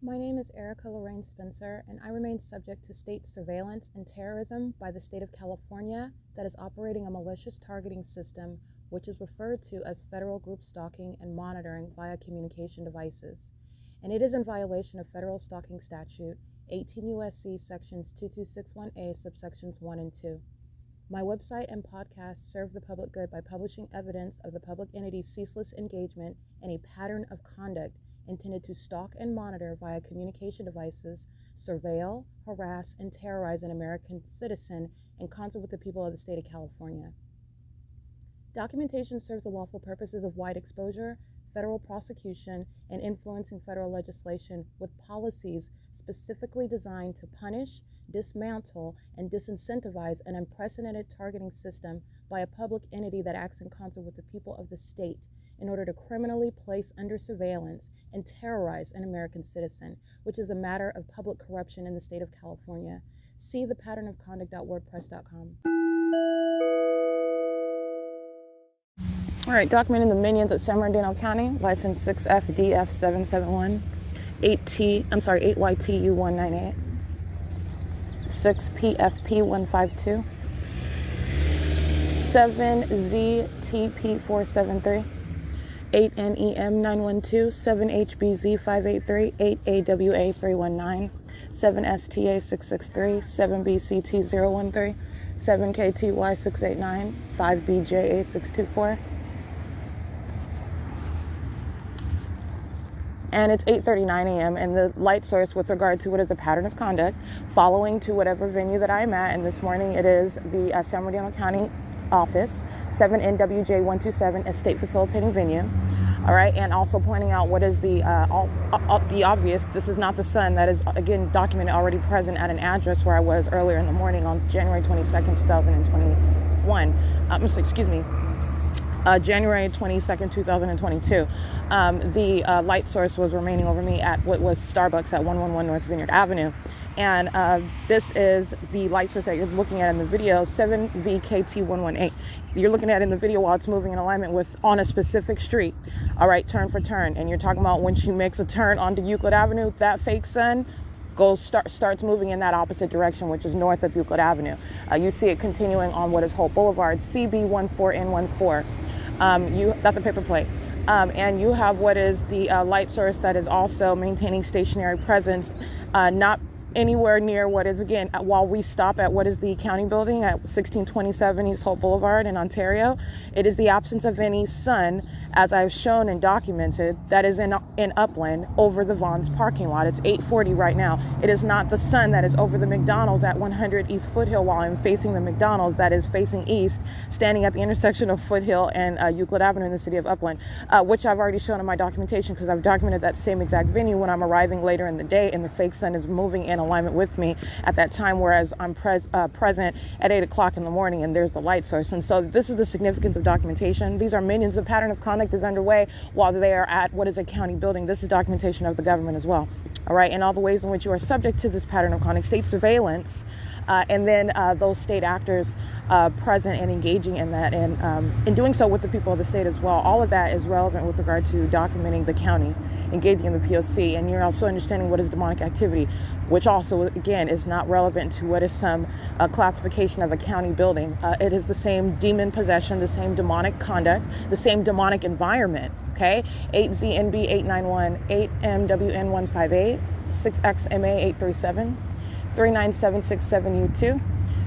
My name is Erica Lorraine Spencer, and I remain subject to state surveillance and terrorism by the state of California that is operating a malicious targeting system, which is referred to as federal group stalking and monitoring via communication devices. And it is in violation of federal stalking statute 18 U.S.C. sections 2261A subsections 1 and 2. My website and podcast serve the public good by publishing evidence of the public entity's ceaseless engagement in a pattern of conduct intended to stalk and monitor via communication devices, surveil, harass, and terrorize an American citizen in concert with the people of the state of California. Documentation serves the lawful purposes of wide exposure, federal prosecution, and influencing federal legislation with policies specifically designed to punish, dismantle, and disincentivize an unprecedented targeting system by a public entity that acts in concert with the people of the state in order to criminally place under surveillance and terrorize an American citizen, which is a matter of public corruption in the state of California. See thepatternofconduct.wordpress.com. All right, documenting the minions at San Bernardino County, license 6FDF771, 8YTU198, 6PFP152, 7ZTP473, 8NEM912, 7HBZ583, 8AWA319, 7STA663, 7BCT013, 7KTY689, 5BJA624. And it's 8:39 a.m. and the light source with regard to what is a pattern of conduct following to whatever venue that I'm at. And this morning it is the San Bernardino County office, 7NWJ127, a state facilitating venue. All right, and also pointing out what is the obvious. This is not the sun that is, again, documented already present at an address where I was earlier in the morning on January 22nd, 2021. January 22nd, 2022. The light source was remaining over me at what was Starbucks at 111 North Vineyard Avenue. And this is the light source that you're looking at in the video, 7VKT118. You're looking at it in the video while it's moving in alignment with on a specific street. All right, turn for turn. And you're talking about when she makes a turn onto Euclid Avenue, that fake sun starts moving in that opposite direction, which is north of Euclid Avenue. You see it continuing on what is Hope Boulevard, CB14N14. That's a paper plate. And you have what is the light source that is also maintaining stationary presence, not anywhere near what is, again, while we stop at what is the county building at 1627 East Hope Boulevard in Ontario. It is the absence of any sun, as I've shown and documented, that is in Upland over the Vaughn's parking lot. It's 8:40 right now. It is not the sun that is over the McDonald's at 100 East Foothill while I'm facing the McDonald's that is facing east, standing at the intersection of Foothill and Euclid Avenue in the city of Upland, which I've already shown in my documentation because I've documented that same exact venue when I'm arriving later in the day and the fake sun is moving in alignment with me at that time, whereas I'm present at 8 o'clock in the morning and there's the light source. And so this is the significance of documentation. These are minions. The pattern of conduct is underway while they are at what is a county building. This is documentation of the government as well. All right, and all the ways in which you are subject to this pattern of conduct, state surveillance, and then those state actors present and engaging in that, and in doing so with the people of the state as well. All of that is relevant with regard to documenting the county, engaging in the P.O.C, and you're also understanding what is demonic activity, which also, again, is not relevant to what is some classification of a county building. It is the same demon possession, the same demonic conduct, the same demonic environment, okay? 8ZNB891, 8MWN158, 6XMA837, 39767U2,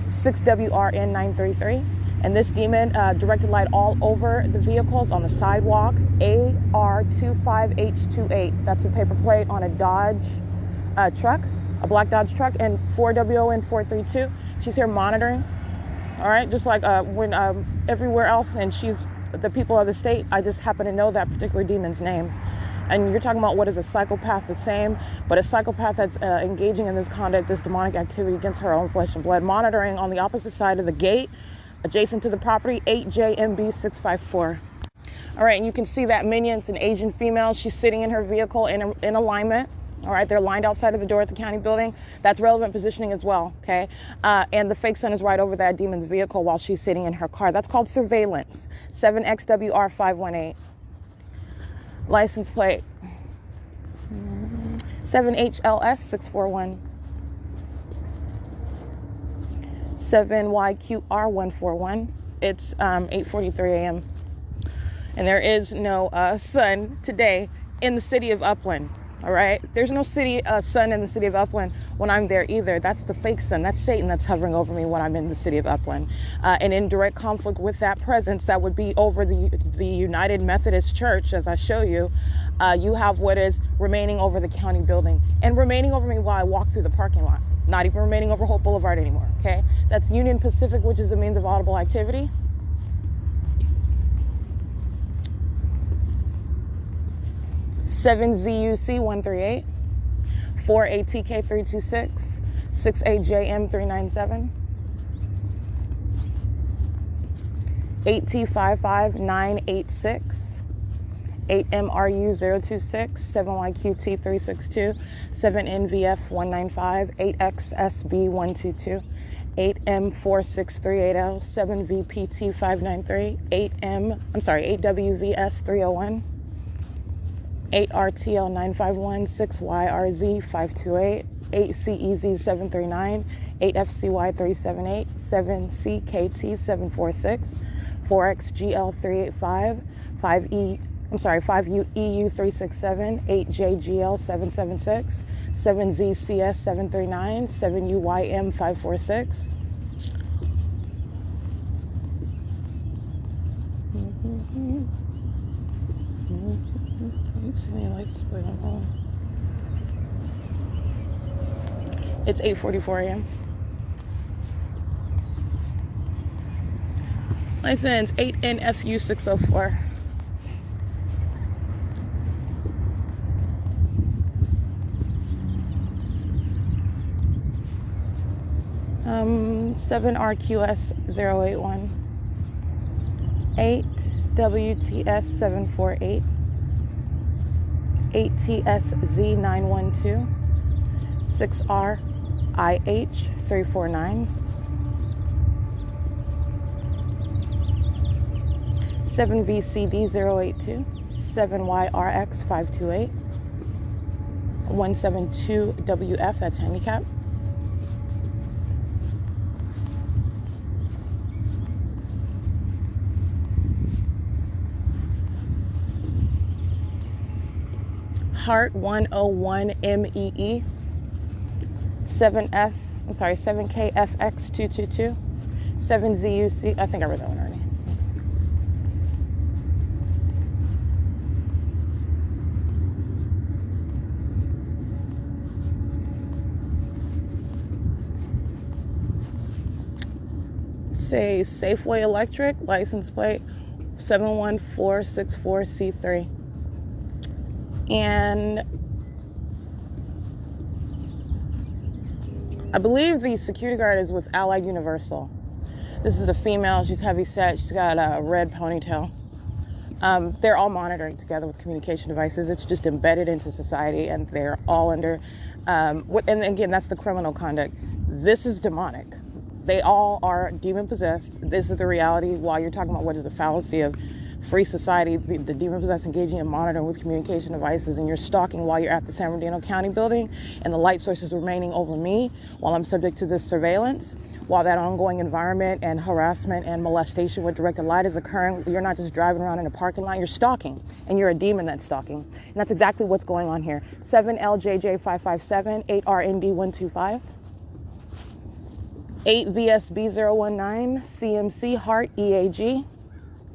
6WRN933, and this demon directed light all over the vehicles on the sidewalk, AR25H28. That's a paper plate on a Dodge truck, a black Dodge truck, and 4WON432. She's here monitoring, all right, just like when everywhere else, and she's the people of the state. I just happen to know that particular demon's name. And you're talking about what is a psychopath, the same, but a psychopath that's engaging in this conduct, this demonic activity against her own flesh and blood. Monitoring on the opposite side of the gate, adjacent to the property, 8JMB654. All right, and you can see that minion. It's an Asian female. She's sitting in her vehicle in alignment. All right, they're lined outside of the door at the county building. That's relevant positioning as well, okay? And the fake sun is right over that demon's vehicle while she's sitting in her car. That's called surveillance. 7XWR518. License plate 7HLS 641. 7YQR 141. It's 8:43 a.m. and there is no sun today in the city of Upland. All right, there's no sun in the city of Upland when I'm there either. That's the fake sun. That's Satan that's hovering over me when I'm in the city of Upland. And in direct conflict with that presence, that would be over the United Methodist Church, as I show you. You have what is remaining over the county building and remaining over me while I walk through the parking lot. Not even remaining over Hope Boulevard anymore. Okay, that's Union Pacific, which is the means of audible activity. (7ZUC 138), 4ATK 326, 6AJM 397, 8T55 986, 8MRU 026, 7YQT 362, 7NVF 195, 8XSB 122, 8M46380, 7VPT 593, 8WVS 301. 8RTL 951, 6YRZ 528, 8CEZ 739, 8FCY 378, 7CKT 746, 4XGL 385, 5EU 367, 8JGL 776, 7ZCS 739, 7UYM 546. It's 8:44 a.m. License 8NFU 604. Um, 7RQS 081. 8WTS 748. 8TSZ 912, 6RIH 349, 7VCD 082, 7YRX 528, 172WF, that's handicap. Heart 101 MEE, 7KFX 222, 7ZUC. I think I read that one already. Say Safeway Electric, license plate 71464C3. And I believe the security guard is with Allied Universal. This is a female. She's heavy set. She's got a red ponytail. They're all monitoring together with communication devices. It's just embedded into society, and they're all under. And again, that's the criminal conduct. This is demonic. They all are demon possessed. This is the reality. While you're talking about what is the fallacy of free society, the demon possessed engaging in monitoring with communication devices, and you're stalking while you're at the San Bernardino County building, and the light source is remaining over me while I'm subject to this surveillance, while that ongoing environment and harassment and molestation with directed light is occurring. You're not just driving around in a parking lot, you're stalking, and you're a demon that's stalking. And that's exactly what's going on here. 7LJJ557, 8RND125, 8VSB019, CMC Heart EAG,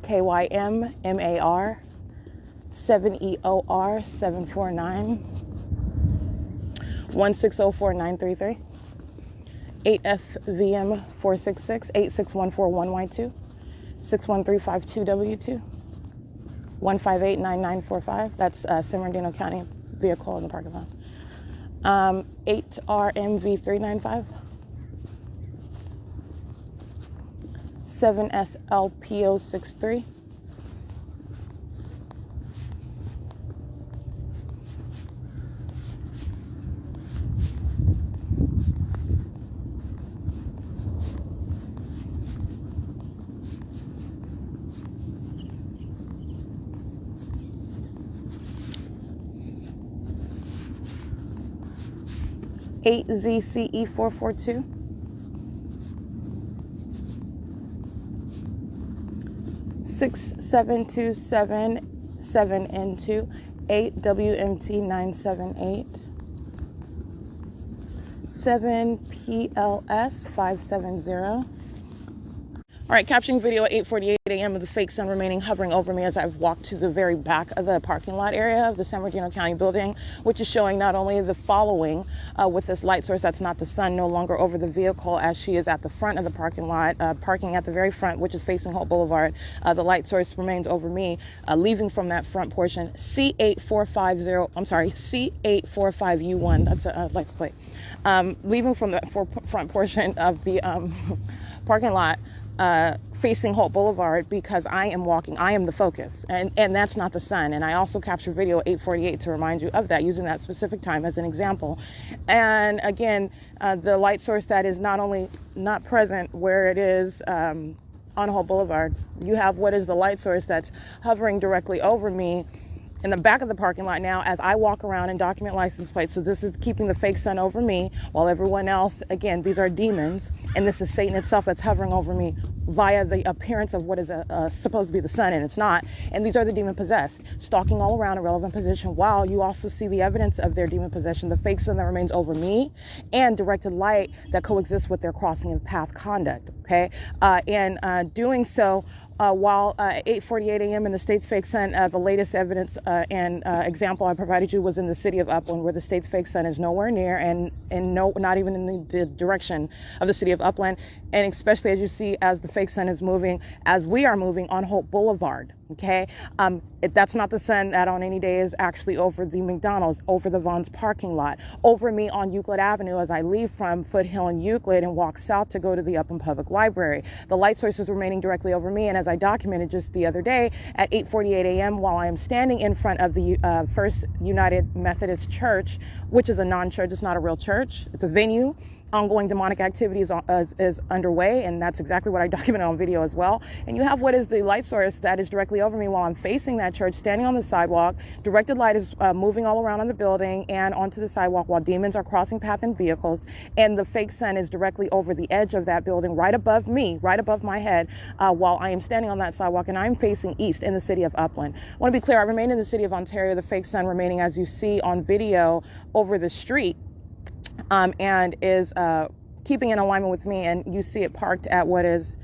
KYM MAR, 7EOR 749, 1604933, 8FVM 466, 86141Y2, 61352W2, 1589945. That's San Bernardino County vehicle in the parking lot. 8RMV 395. 7SLPO63, 8ZCE442. 67277N2, 8WMT978, 7PLS570. All right, capturing video at 8:48 a.m. of the fake sun remaining hovering over me as I've walked to the very back of the parking lot area of the San Bernardino County building, which is showing not only the following with this light source that's not the sun no longer over the vehicle as she is at the front of the parking lot, parking at the very front, which is facing Holt Boulevard. The light source remains over me, leaving from that front portion C8445U1. That's a license plate. Leaving from the front portion of the parking lot, facing Holt Boulevard, because I am walking, I am the focus, and that's not the sun. And I also captured video at 8:48 to remind you of that, using that specific time as an example. And again, the light source that is not only not present where it is on Holt Boulevard, you have what is the light source that's hovering directly over me in the back of the parking lot now as I walk around and document license plates. So this is keeping the fake sun over me, while everyone else, again, these are demons, and this is Satan itself that's hovering over me via the appearance of what is supposed to be the sun, and it's not. And these are the demon possessed, stalking all around a relevant position, while you also see the evidence of their demon possession, the fake sun that remains over me, and directed light that coexists with their crossing of path conduct, okay? Doing so, while 8:48 a.m. in the state's fake sun, the latest evidence and example I provided you was in the city of Upland, where the state's fake sun is nowhere near and not even in the direction of the city of Upland. And especially as you see, as the fake sun is moving, as we are moving on Holt Boulevard, okay? That's not the sun that on any day is actually over the McDonald's, over the Vaughn's parking lot, over me on Euclid Avenue as I leave from Foothill and Euclid and walk south to go to the Upland Public Library. The light source is remaining directly over me, and as I documented just the other day at 8:48 a.m. while I am standing in front of the First United Methodist Church, which is a non-church, it's not a real church, it's a venue. Ongoing demonic activity is underway, and that's exactly what I documented on video as well. And you have what is the light source that is directly over me while I'm facing that church, standing on the sidewalk. Directed light is moving all around on the building and onto the sidewalk while demons are crossing path in vehicles, and the fake sun is directly over the edge of that building, right above me, right above my head, while I am standing on that sidewalk, and I'm facing east in the city of Upland. I want to be clear, I remain in the city of Ontario, the fake sun remaining, as you see on video, over the street, and is keeping in alignment with me, and you see it parked at what is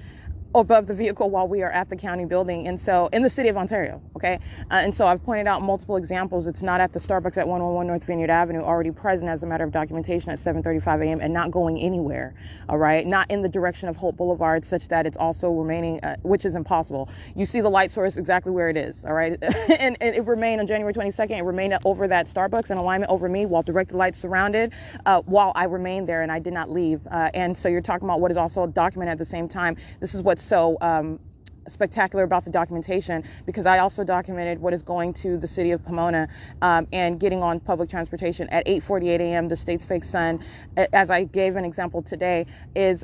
above the vehicle while we are at the county building, and so in the city of Ontario, okay? And so I've pointed out multiple examples. It's not at the Starbucks at 111 North Vineyard Avenue, already present as a matter of documentation at 7:35 a.m. and not going anywhere, all right? Not in the direction of Holt Boulevard, such that it's also remaining, which is impossible. You see the light source exactly where it is, all right? and it remained on January 22nd, it remained over that Starbucks in alignment over me while directed light surrounded, while I remained there and I did not leave. And so you're talking about what is also documented at the same time. This is what's so spectacular about the documentation, because I also documented what is going to the city of Pomona and getting on public transportation at 8:48 a.m. The state's fake sun, as I gave an example today, is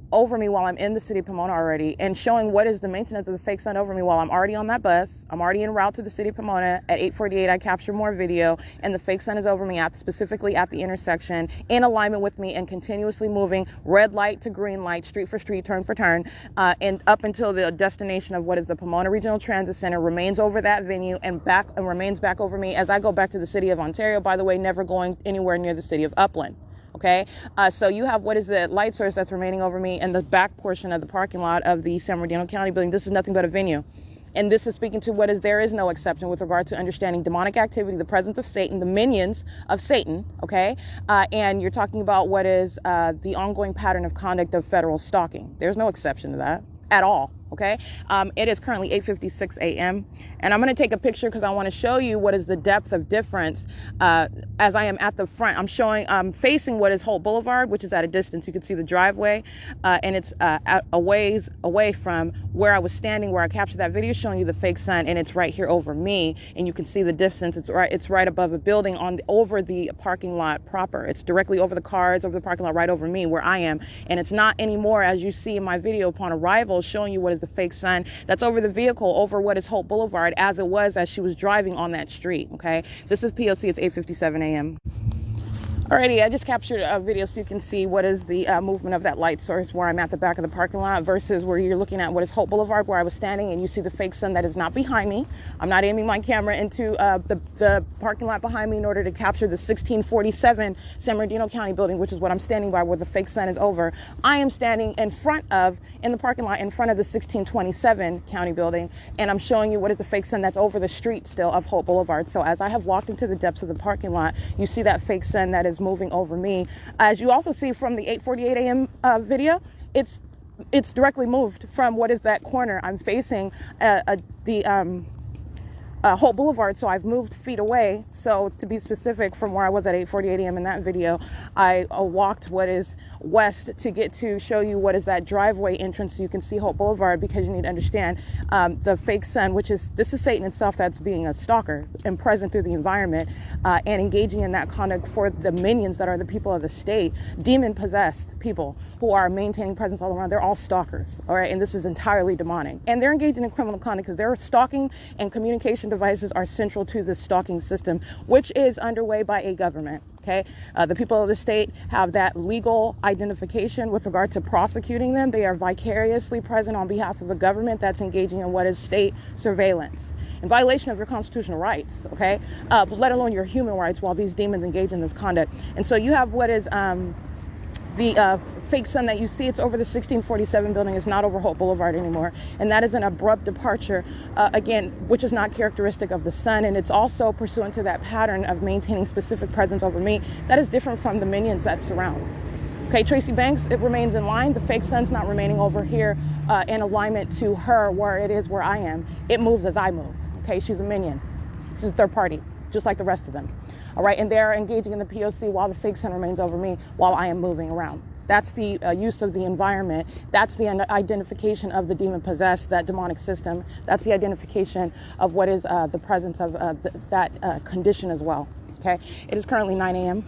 over me while I'm in the city of Pomona already, and showing what is the maintenance of the fake sun over me while I'm already on that bus. I'm already en route to the city of Pomona. At 8:48, I capture more video, and the fake sun is over me specifically at the intersection, in alignment with me and continuously moving red light to green light, street for street, turn for turn, and up until the destination of what is the Pomona Regional Transit Center, remains over that venue and remains back over me as I go back to the city of Ontario, by the way, never going anywhere near the city of Upland. Okay, so you have what is the light source that's remaining over me in the back portion of the parking lot of the San Bernardino County building. This is nothing but a venue. And this is speaking to what is, there is no exception with regard to understanding demonic activity, the presence of Satan, the minions of Satan, okay? And you're talking about what is the ongoing pattern of conduct of federal stalking. There's no exception to that at all. Okay, it is currently 8:56 a.m. and I'm going to take a picture because I want to show you what is the depth of difference as I am at the front. I'm facing what is Holt Boulevard, which is at a distance. You can see the driveway, and it's a ways away from where I was standing, where I captured that video, showing you the fake sun, and it's right here over me, and you can see the distance. It's right above a building over the parking lot proper. It's directly over the cars, over the parking lot, right over me where I am, and it's not anymore, as you see in my video upon arrival, showing you what is the fake sun that's over the vehicle, over what is Holt Boulevard, as it was as she was driving on that street. Okay, this is P.O.C. It's 8:57 a.m. Alrighty, I just captured a video so you can see what is the movement of that light source where I'm at the back of the parking lot versus where you're looking at what is Hope Boulevard, where I was standing, and you see the fake sun that is not behind me. I'm not aiming my camera into the parking lot behind me in order to capture the 1647 San Bernardino County building, which is what I'm standing by, where the fake sun is over. I am standing in the parking lot in front of the 1627 county building, and I'm showing you what is the fake sun that's over the street still of Hope Boulevard. So as I have walked into the depths of the parking lot, you see that fake sun that is moving over me. As you also see from the 8:48 a.m. Video, it's directly moved from what is that corner. I'm facing the Hope Boulevard, so I've moved feet away. So to be specific, from where I was at 8:48 a.m. in that video, I walked what is west to get to show you what is that driveway entrance so you can see Hope Boulevard, because you need to understand the fake sun, this is Satan itself that's being a stalker and present through the environment and engaging in that conduct for the minions that are the people of the state, demon-possessed people who are maintaining presence all around. They're all stalkers, all right? And this is entirely demonic. And they're engaging in criminal conduct because their stalking and communication devices are central to the stalking system, which is underway by a government. Okay, the people of the state have that legal identification with regard to prosecuting them. They are vicariously present on behalf of a government that's engaging in what is state surveillance in violation of your constitutional rights, okay, let alone your human rights, while these demons engage in this conduct. And so you have what is the fake sun that you see. It's over the 1647 building. It's not over Hope Boulevard anymore. And that is an abrupt departure, again, which is not characteristic of the sun. And it's also pursuant to that pattern of maintaining specific presence over me that is different from the minions that surround. Okay, Tracy Banks, it remains in line. The fake sun's not remaining over here in alignment to her where it is where I am. It moves as I move. Okay, she's a minion. She's a third party, just like the rest of them. All right, and they're engaging in the P.O.C. while the fake sun remains over me while I am moving around. That's the use of the environment. That's the identification of the demon-possessed, that demonic system. That's the identification of what is the presence of that condition as well. Okay, it is currently 9 a.m.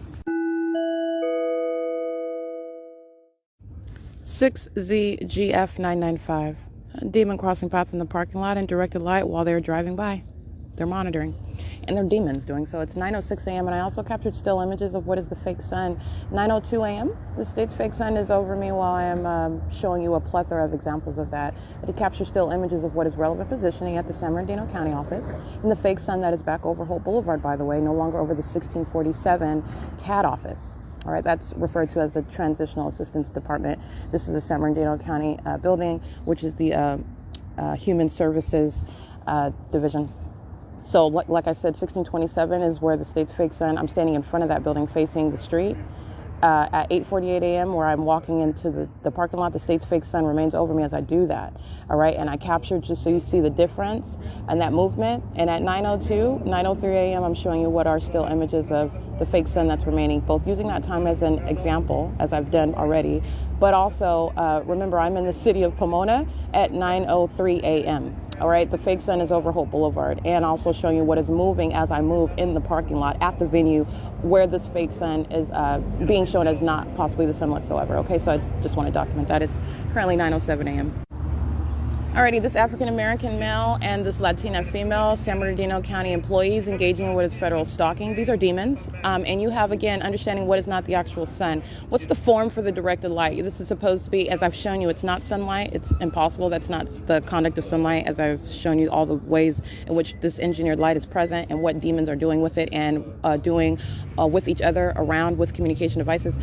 6ZGF995. Demon crossing path in the parking lot and directed light while they're driving by. They're monitoring, and they're demons doing so. It's 9:06 a.m. and I also captured still images of what is the fake sun. 9:02 a.m. The state's fake sun is over me while I am showing you a plethora of examples of that. To capture still images of what is relevant positioning at the San Bernardino County office, and the fake sun that is back over Hope Boulevard, by the way, no longer over the 1647 TAD office. All right, that's referred to as the Transitional Assistance Department. This is the San Bernardino County building, which is the Human Services Division. So like I said, 1627 is where the state's fake sun. I'm standing in front of that building facing the street. At 8:48 a.m. where I'm walking into the parking lot, the state's fake sun remains over me as I do that. All right, and I captured just so you see the difference and that movement. And at 9:03 a.m. I'm showing you what are still images of the fake sun that's remaining, both using that time as an example, as I've done already, but also remember I'm in the city of Pomona at 9:03 a.m. All right, the fake sun is over Hope Boulevard, and also showing you what is moving as I move in the parking lot at the venue where this fake sun is being shown as not possibly the sun whatsoever. Okay, so I just want to document that. It's currently 9:07 a.m. Alrighty, this African-American male and this Latina female, San Bernardino County employees engaging in what is federal stalking. These are demons. And you have, again, understanding what is not the actual sun. What's the form for the directed light? This is supposed to be, as I've shown you, it's not sunlight. It's impossible. That's not the conduct of sunlight, as I've shown you all the ways in which this engineered light is present and what demons are doing with it and doing with each other around with communication devices.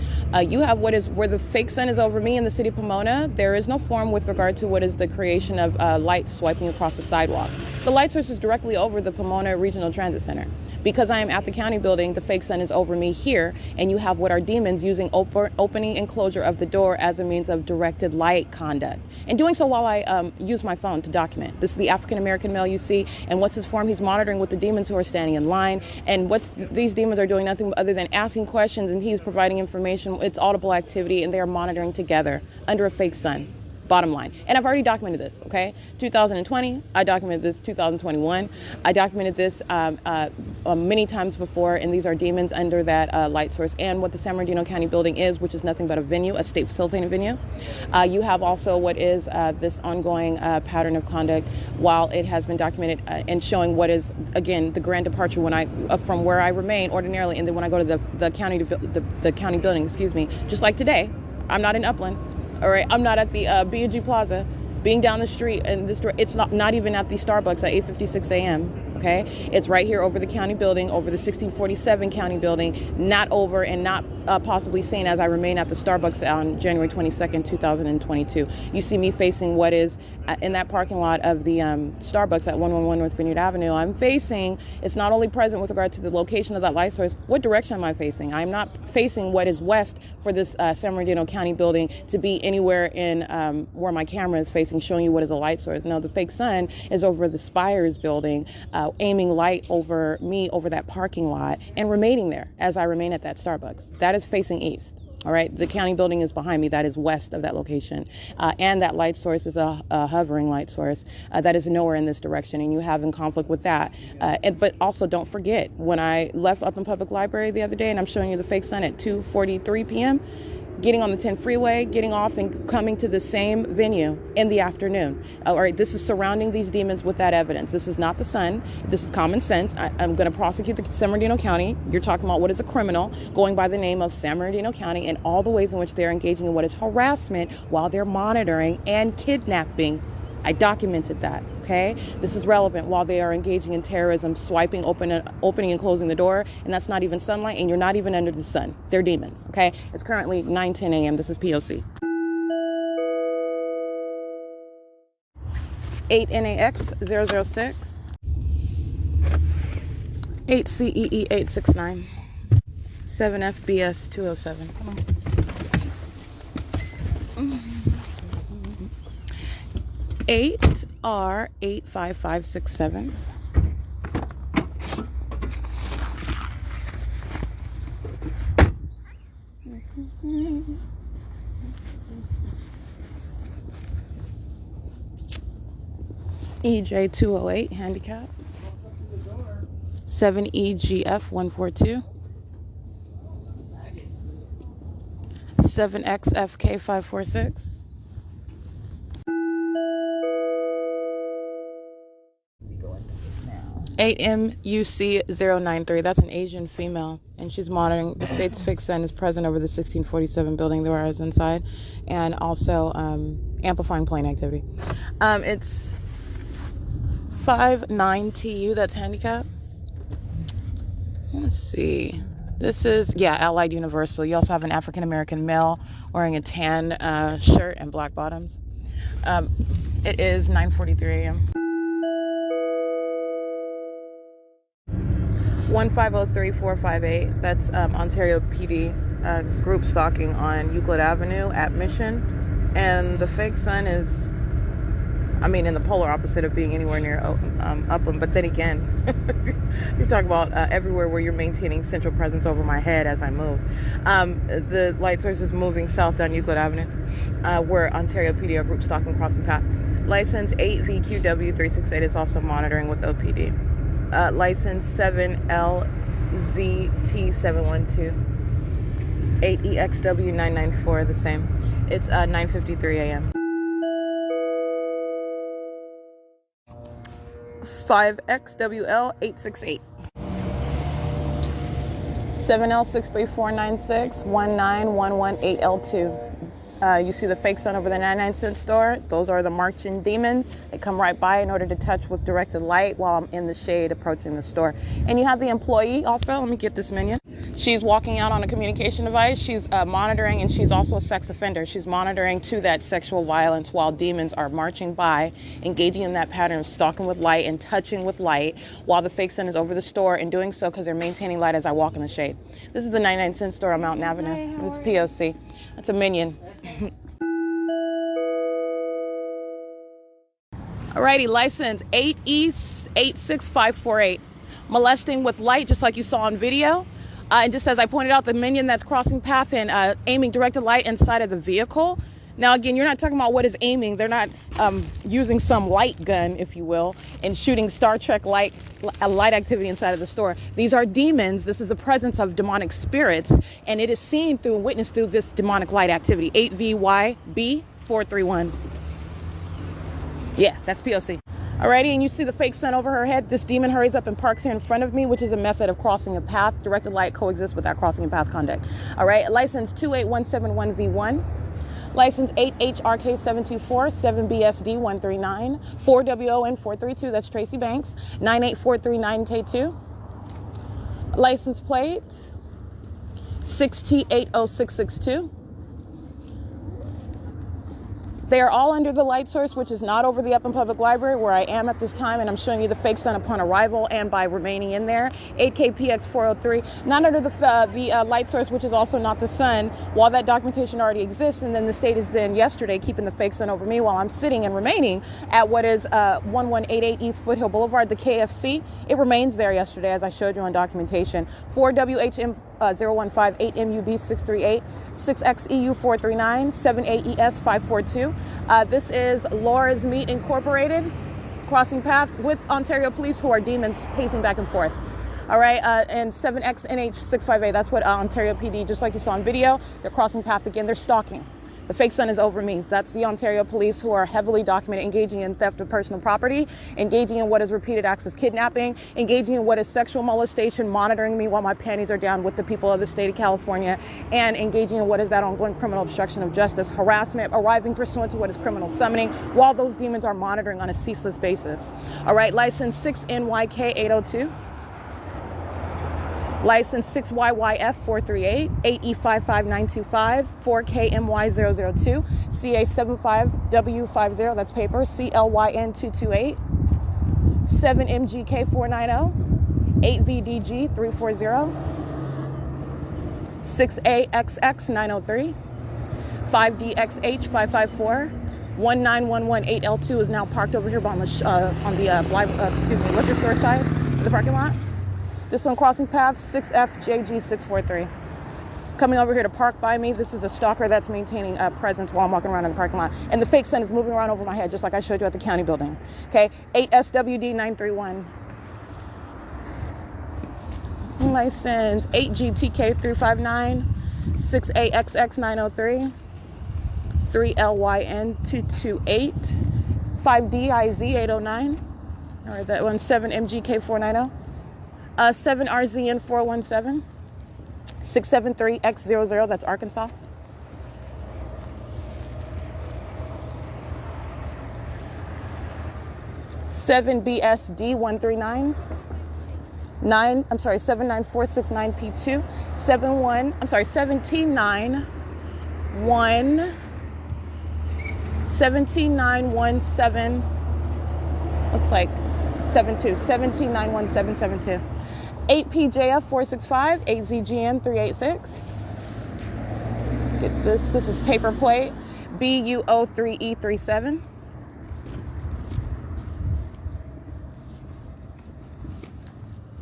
You have what is where the fake sun is over me in the city of Pomona. There is no form with regard to what is the creation of light swiping across the sidewalk. The light source is directly over the Pomona Regional Transit Center. Because I am at the county building, the fake sun is over me here, and you have what are demons using opening and closure of the door as a means of directed light conduct. And doing so while I use my phone to document. This is the African-American male you see, and what's his form? He's monitoring with the demons who are standing in line, and these demons are doing nothing other than asking questions, and he's providing information. It's audible activity, and they are monitoring together under a fake sun. Bottom line. And I've already documented this, okay? 2020, I documented this. 2021, I documented this many times before, and these are demons under that light source. And what the San Bernardino County building is, which is nothing but a venue, a state facilitating venue. You have also what is this ongoing pattern of conduct, while it has been documented and showing what is, again, the grand departure when I from where I remain ordinarily, and then when I go to the county the county building, excuse me, just like today, I'm not in Upland. All right, I'm not at the B&G Plaza, being down the street, and it's not even at the Starbucks at 8:56 a.m. Okay, it's right here over the county building, over the 1647 county building, not over and not possibly seen as I remain at the Starbucks on January 22nd, 2022. You see me facing what is in that parking lot of the Starbucks at 111 North Vineyard Avenue. I'm facing, it's not only present with regard to the location of that light source, what direction am I facing? I'm not facing what is west for this San Bernardino County building to be anywhere in where my camera is facing, showing you what is a light source. No, the fake sun is over the S.I.I.S building, aiming light over me, over that parking lot, and remaining there as I remain at that Starbucks. That is facing east. All right, the county building is behind me. That is west of that location. And that light source is a hovering light source that is nowhere in this direction, and you have in conflict with that. But also don't forget, when I left Upland Public Library the other day, and I'm showing you the fake sun at 2:43 p.m., getting on the 10 freeway, getting off and coming to the same venue in the afternoon. All right, this is surrounding these demons with that evidence. This is not the sun. This is common sense. I'm going to prosecute the San Bernardino County. You're talking about what is a criminal going by the name of San Bernardino County, and all the ways in which they're engaging in what is harassment while they're monitoring and kidnapping. I documented that, okay? This is relevant while they are engaging in terrorism, swiping, opening and closing the door, and that's not even sunlight, and you're not even under the sun. They're demons, okay? It's currently 9:10 a.m. This is P.O.C. 8NAX006, 8CEE869, 7FBS207. Come on. Mm-hmm. 8R85567. EJ208 handicap. 7EGF142. 7XFK546. 8MUC093. That's an Asian female, and she's monitoring. The state's fixed sun is present over the 1647 building. There was inside, and also amplifying plane activity. It's 59TU. That's handicap. Let's see. This is, Allied Universal. You also have an African American male wearing a tan shirt and black bottoms. It is 9:43 a.m. 1503458. That's Ontario PD group stalking on Euclid Avenue at Mission, and the fake sun is, in the polar opposite of being anywhere near Upland. But then again, you're talking about everywhere where you're maintaining central presence over my head as I move. The light source is moving south down Euclid Avenue, where Ontario PD are group stalking crossing path. License 8VQW368 is also monitoring with OPD. License 7LZT712. 8EXW994, the same. It's 9:53 a.m. 5XWL868. 7L63496 19118L2. You see the fake sun over the 99-cent store? Those are the marching demons. They come right by in order to touch with directed light while I'm in the shade approaching the store. And you have the employee also. Let me get this minion. She's walking out on a communication device. She's monitoring, and she's also a sex offender. She's monitoring to that sexual violence while demons are marching by, engaging in that pattern of stalking with light and touching with light while the fake sun is over the store, and doing so because they're maintaining light as I walk in the shade. This is the 99-cent store on Mountain Avenue. This is P.O.C. That's a minion. Alrighty, license 8E86548. Molesting with light, just like you saw on video. And just as I pointed out, the minion that's crossing path and aiming directed light inside of the vehicle, Now, again, you're not talking about what is aiming. They're not using some light gun, if you will, and shooting Star Trek light activity inside of the store. These are demons. This is the presence of demonic spirits, and it is seen through and witnessed through this demonic light activity. 8VYB431. Yeah, that's P.O.C. Alrighty, and you see the fake sun over her head. This demon hurries up and parks here in front of me, which is a method of crossing a path. Directed light coexists with that crossing a path conduct. Alright, license 28171V1. License 8HRK724, 7BSD139, 4WON432, that's Tracy Banks, 98439K2. License plate 6T80662. They are all under the light source, which is not over the Upland Public Library, where I am at this time, and I'm showing you the fake sun upon arrival and by remaining in there. 8KPX403, not under the light source, which is also not the sun, while that documentation already exists, and then the state is then yesterday keeping the fake sun over me while I'm sitting and remaining at what is 1188 East Foothill Boulevard, the KFC. It remains there yesterday, as I showed you on documentation. 4WHM 015, 8MUB 638, 6XEU 439, 7AES 542. This is Laura's Meat Incorporated, crossing path with Ontario police who are demons pacing back and forth. All right, and 7XNH 658, that's what Ontario PD, just like you saw in video, they're crossing path again, they're stalking. The fake sun is over me. That's the Ontario police who are heavily documented, engaging in theft of personal property, engaging in what is repeated acts of kidnapping, engaging in what is sexual molestation, monitoring me while my panties are down with the people of the state of California, and engaging in what is that ongoing criminal obstruction of justice, harassment, arriving pursuant to what is criminal summoning, while those demons are monitoring on a ceaseless basis. All right, license 6NYK802. License 6YYF438, 8E55925, 4KMY002, CA75W50, that's paper, CLYN228, 7MGK490, 8VDG340, 6AXX903, 5DXH554, 19118L2 is now parked over here on the liquor store side of the parking lot. This one crossing path 6FJG643. Coming over here to park by me. This is a stalker that's maintaining a presence while I'm walking around in the parking lot. And the fake sun is moving around over my head, just like I showed you at the county building. Okay, 8SWD931. License 8GTK359, 6AXX903, 3LYN228, 5DIZ809. All right, that one's 7MGK490. 7RZN417, 673X00, that's Arkansas. Seven BSD139, 79469P2, 17917, looks like 1791772. 8PJF465, 8ZGN386. Get this. This is paper plate BUO3E37.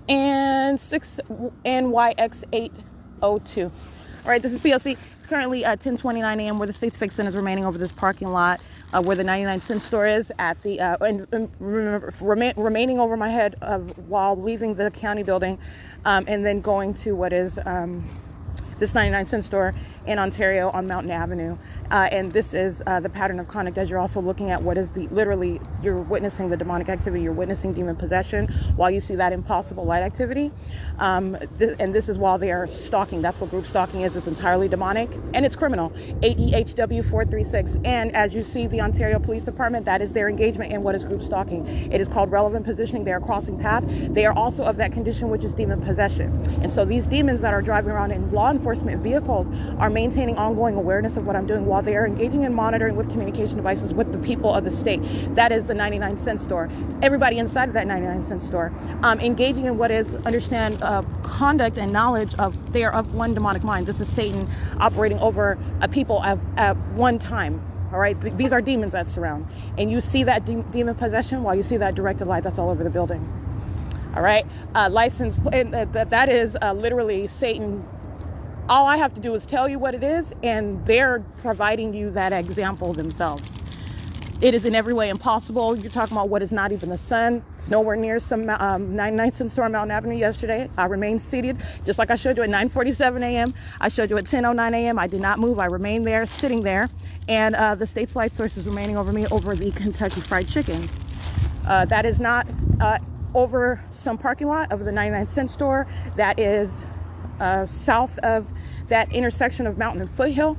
And 6NYX802. All right, this is P.O.C. It's currently 10:29 a.m. where the state's fake sun is remaining over this parking lot where the 99-cent store is at the remaining over my head while leaving the county building and then going to what is this 99-cent store in Ontario on Mountain Avenue. And this is the pattern of conduct as you're also looking at what is literally, you're witnessing the demonic activity, you're witnessing demon possession while you see that impossible light activity. And this is while they are stalking. That's what group stalking is. It's entirely demonic and it's criminal. 8EHW436. And as you see, the Ontario Police Department, that is their engagement in what is group stalking. It is called relevant positioning. They are crossing path. They are also of that condition, which is demon possession. And so these demons that are driving around in law enforcement vehicles are maintaining ongoing awareness of what I'm doing while they are engaging in monitoring with communication devices with the people of the state. That is the 99-cent store. Everybody inside of that 99-cent store engaging in what is, understand, conduct and knowledge of, they are of one demonic mind. This is Satan operating over a people at one time. All right, these are demons that surround. And you see that demon possession while you see that directed light that's all over the building. All right, license, that is literally Satan All I have to do is tell you what it is, and they're providing you that example themselves. It is in every way impossible. You're talking about what is not even the sun. It's nowhere near some 99 cent store on Mountain Avenue yesterday. I remained seated, just like I showed you at 9:47 a.m. I showed you at 10:09 a.m. I did not move. I remained there, sitting there. And the state's light source is remaining over me over the Kentucky Fried Chicken. That is not over some parking lot of the 99 cent store. That is south of that intersection of Mountain and Foothill.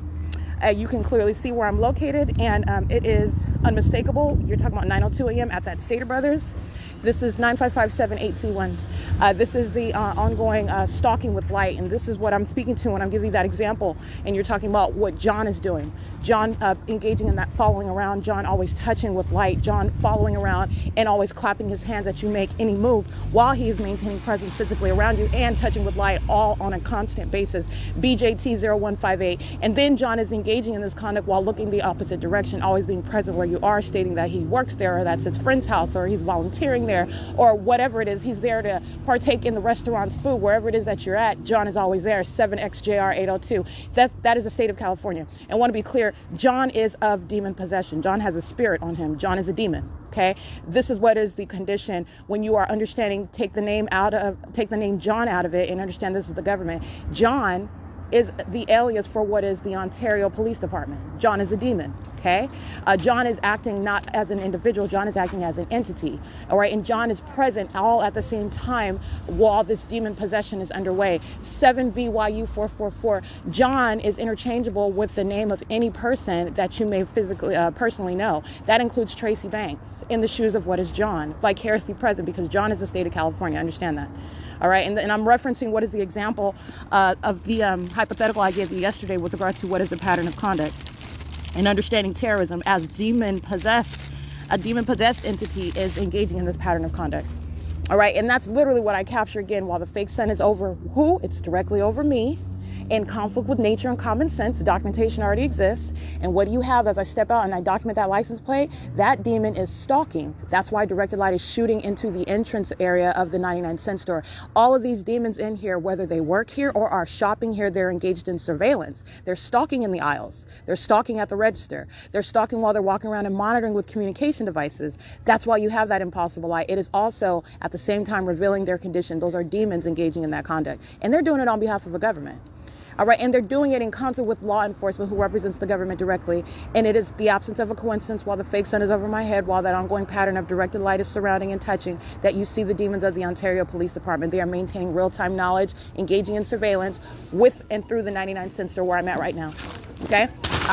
You can clearly see where I'm located, and it is unmistakable. You're talking about 9:02 a.m. at that Stater Brothers. This is 95578C1. This is the ongoing stalking with light, and this is what I'm speaking to when I'm giving that example. And you're talking about what John is doing. John engaging in that following around. John always touching with light. John following around and always clapping his hands as you make any move while he is maintaining presence physically around you and touching with light, all on a constant basis. BJT0158. And then John is engaging in this conduct while looking the opposite direction, always being present where you are, stating that he works there, or that's his friend's house, or he's volunteering there, or whatever it is. He's there to partake in the restaurant's food. Wherever it is that you're at, John is always there. 7XJR802. That is the state of California. And I want to be clear, John is of demon possession. John has a spirit on him. John is a demon. Okay, this is what is the condition when you are understanding. Take the name John out of it, and understand this is the government. John is the alias for what is the Ontario Police Department. John is a demon. Okay, John is acting not as an individual. John is acting as an entity. All right, and John is present all at the same time while this demon possession is underway. 7VYU444. John is interchangeable with the name of any person that you may personally know. That includes Tracy Banks, in the shoes of what is John, vicariously present, because John is the state of California. Understand that. All right, and I'm referencing what is the example of the hypothetical I gave you yesterday with regard to what is the pattern of conduct. And understanding terrorism as a demon-possessed entity is engaging in this pattern of conduct. All right, and that's literally what I capture again. While the fake sun is over who? It's directly over me. In conflict with nature and common sense, the documentation already exists. And what do you have as I step out and I document that license plate? That demon is stalking. That's why directed light is shooting into the entrance area of the 99 cent store. All of these demons in here, whether they work here or are shopping here, they're engaged in surveillance. They're stalking in the aisles. They're stalking at the register. They're stalking while they're walking around and monitoring with communication devices. That's why you have that impossible light. It is also at the same time revealing their condition. Those are demons engaging in that conduct. And they're doing it on behalf of a government. All right, and they're doing it in concert with law enforcement, who represents the government directly. And it is the absence of a coincidence, while the fake sun is over my head, while that ongoing pattern of directed light is surrounding and touching, that you see the demons of the Ontario Police Department. They are maintaining real-time knowledge, engaging in surveillance with and through the 99 cent store where I'm at right now. Okay,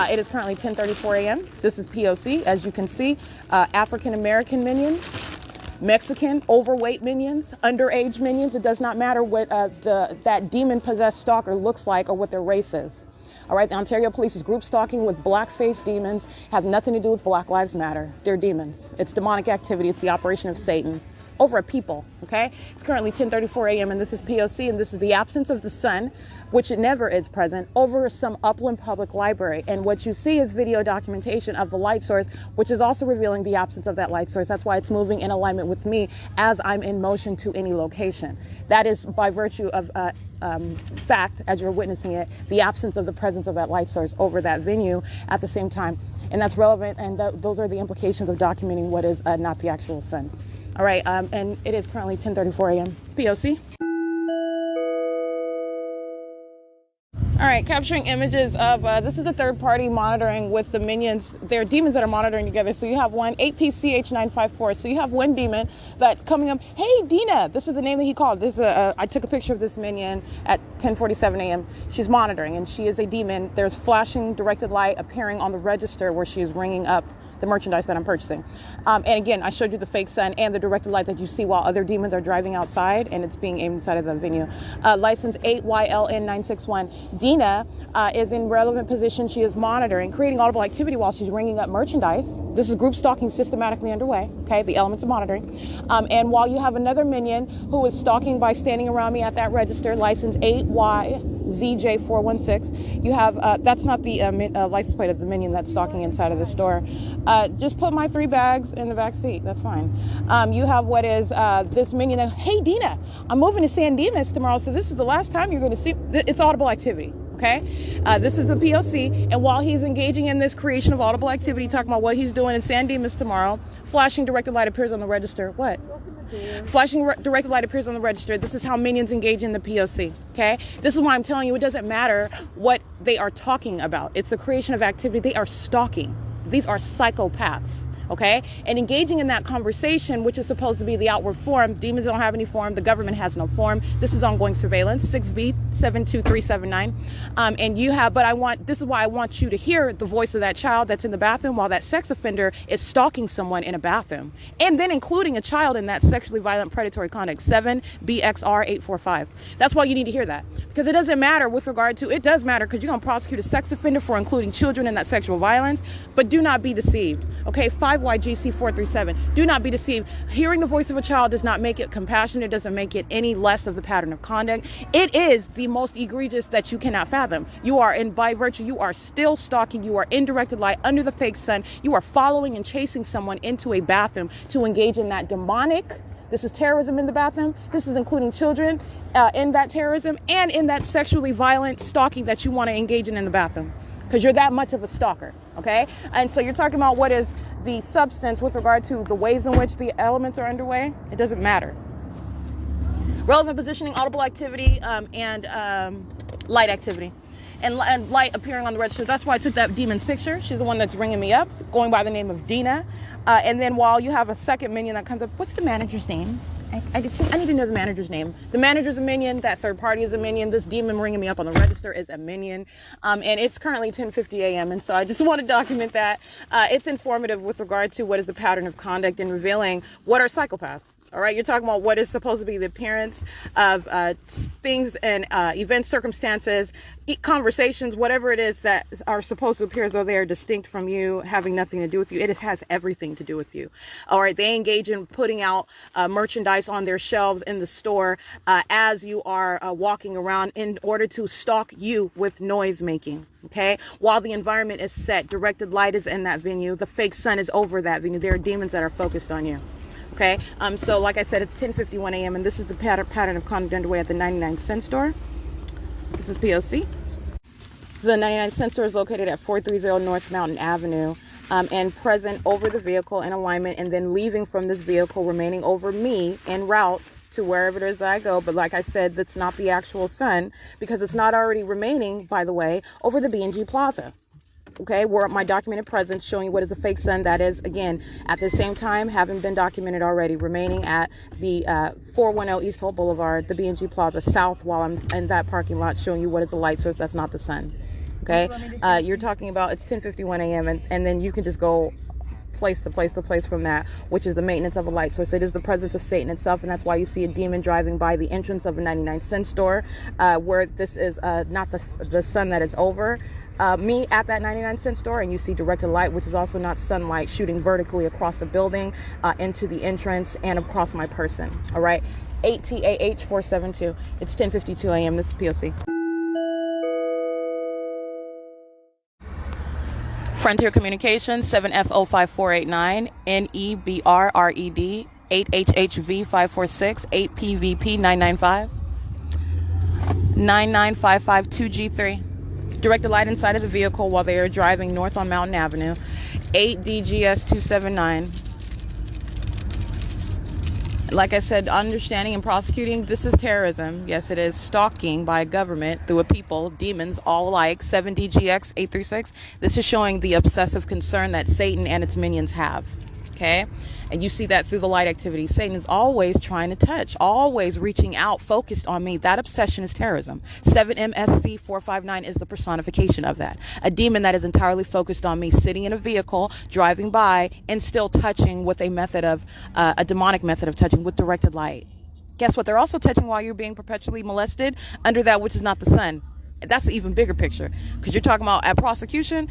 it is currently 10:34 a.m. This is P.O.C. As you can see, African-American minions, Mexican overweight minions, underage minions. It does not matter what that demon-possessed stalker looks like or what their race is. All right, the Ontario Police is group stalking with black-faced demons. Has nothing to do with Black Lives Matter. They're demons. It's demonic activity. It's the operation of Satan over a people. Okay, it's currently 10:34 a.m. and this is P.O.C. and this is the absence of the sun, which it never is present, over some upland public library. And what you see is video documentation of the light source, which is also revealing the absence of that light source. That's why it's moving in alignment with me as I'm in motion to any location. That is by virtue of fact, as you're witnessing it, the absence of the presence of that light source over that venue at the same time. And that's relevant, and those are the implications of documenting what is not the actual sun. All right, and it is currently 10:34 a.m. P.O.C. All right, capturing images of, this is the third party monitoring with the minions. They're demons that are monitoring together. So you have one, 8PCH954. So you have one demon that's coming up. Hey, Dina, this is the name that he called. This is I took a picture of this minion at 10:47 a.m. She's monitoring, and she is a demon. There's flashing directed light appearing on the register where she is ringing up the merchandise that I'm purchasing. And again, I showed you the fake sun and the directed light that you see while other demons are driving outside, and it's being aimed inside of the venue. License 8YLN961. Dina is in relevant position. She is monitoring, creating audible activity while she's ringing up merchandise. This is group stalking systematically underway, okay, the elements of monitoring. And while you have another minion who is stalking by standing around me at that register, license 8YZJ416, you have, that's not the license plate of the minion that's stalking inside of the store. Just put my 3 bags in the back seat. That's fine. You have what is this minion. Hey, Dina, I'm moving to San Dimas tomorrow, so this is the last time you're going to see. It's audible activity. okay? This is the P.O.C. And while he's engaging in this creation of audible activity, talking about what he's doing in San Dimas tomorrow, flashing directed light appears on the register. What? Flashing directed light appears on the register. This is how minions engage in the P.O.C. Okay? This is why I'm telling you it doesn't matter what they are talking about. It's the creation of activity. They are stalking. These are psychopaths. Okay? And engaging in that conversation, which is supposed to be the outward form, demons don't have any form, the government has no form. This is ongoing surveillance, 6B 72379. And you have, but this is why I want you to hear the voice of that child that's in the bathroom while that sex offender is stalking someone in a bathroom. And then including a child in that sexually violent predatory conduct, 7BXR 845. That's why you need to hear that. Because it doesn't matter with regard to, it does matter because you're going to prosecute a sex offender for including children in that sexual violence, but do not be deceived. Okay, 5YGC 437. Do not be deceived. Hearing the voice of a child does not make it compassionate, doesn't make it any less of the pattern of conduct. It is the most egregious that you cannot fathom. You are, and by virtue, you are still stalking, you are in directed light under the fake sun, you are following and chasing someone into a bathroom to engage in that demonic. This is terrorism in the bathroom. This is including children in that terrorism and in that sexually violent stalking that you want to engage in the bathroom because you're that much of a stalker, okay? And so you're talking about what is the substance with regard to the ways in which the elements are underway. It doesn't matter. Relevant positioning, audible activity, and light activity. And light appearing on the register. That's why I took that demon's picture. She's the one that's ringing me up, going by the name of Dina. And then while you have a second minion that comes up, what's the manager's name? I need to know the manager's name. The manager's a minion. That third party is a minion. This demon ringing me up on the register is a minion. And it's currently 10:50 a.m. And so I just want to document that. It's informative with regard to what is the pattern of conduct and revealing what are psychopaths. All right, you're talking about what is supposed to be the appearance of things and events, circumstances, conversations, whatever it is that are supposed to appear as though they are distinct from you, having nothing to do with you. It has everything to do with you. All right, they engage in putting out merchandise on their shelves in the store as you are walking around in order to stalk you with noise making. Okay, while the environment is set, directed light is in that venue, the fake sun is over that venue. There are demons that are focused on you. Okay, so like I said, it's 10:51 a.m. and this is the pattern of conduct underway at the 99-cent store. This is P.O.C. The 99-cent store is located at 430 North Mountain Avenue and present over the vehicle in alignment and then leaving from this vehicle, remaining over me en route to wherever it is that I go. But like I said, that's not the actual sun because it's not already remaining, by the way, over the B&G Plaza. Okay, where my documented presence showing what is a fake sun that is, again, at the same time, having been documented already, remaining at the 410 East Holt Boulevard, the B&G Plaza South, while I'm in that parking lot showing you what is a light source that's not the sun. Okay, you're talking about it's 10:51 a.m. and then you can just go place to place from that, which is the maintenance of a light source. It is the presence of Satan itself, and that's why you see a demon driving by the entrance of a 99-cent store, where this is not the sun that is over me at that 99-cent store, and you see directed light, which is also not sunlight, shooting vertically across the building into the entrance and across my person. All right, 8TAH 472. It's 10:52 a.m. This is P.O.C. Frontier Communications 7F05489 NEBRRED 8HHV 546 8PVP 995 99552 G3. Directed light inside of the vehicle while they are driving north on Mountain Avenue. 8DGS 279. Like I said, understanding and prosecuting, this is terrorism. Yes, it is stalking by a government through a people, demons, all alike. 7DGX 836. This is showing the obsessive concern that Satan and its minions have. Okay? And you see that through the light activity. Satan is always trying to touch, always reaching out, focused on me. That obsession is terrorism. 7MSC 459 is the personification of that. A demon that is entirely focused on me, sitting in a vehicle, driving by, and still touching with a method of, a demonic method of touching with directed light. Guess what? They're also touching while you're being perpetually molested under that which is not the sun. That's an even bigger picture, because you're talking about at prosecution,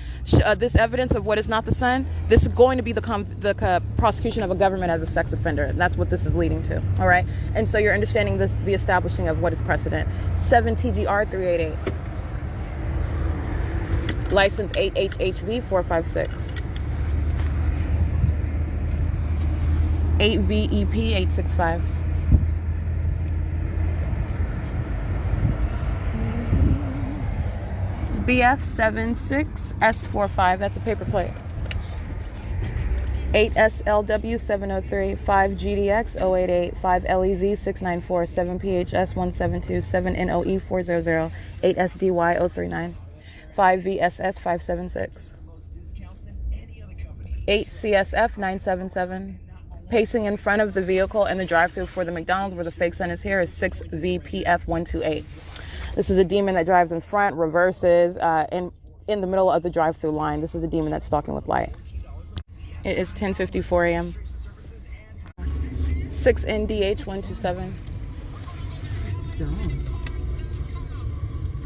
this evidence of what is not the sun. This is going to be the prosecution of a government as a sex offender, and that's what this is leading to. All right, and so you're understanding this, the establishing of what is precedent. 7TGR 388, license 8HHV 456, 8VEP 865. BF76S45. That's a paper plate. 8SLW703, 5GDX088, 5LEZ694, 7PHS172, 7NOE400, 8SDY039, 5VSS576, 8CSF977. Pacing in front of the vehicle and the drive-thru for the McDonald's where the fake sun is here is 6VPF128. This is a demon that drives in front, reverses, in the middle of the drive-thru line. This is a demon that's stalking with light. It is 10:54 a.m. 6NDH127.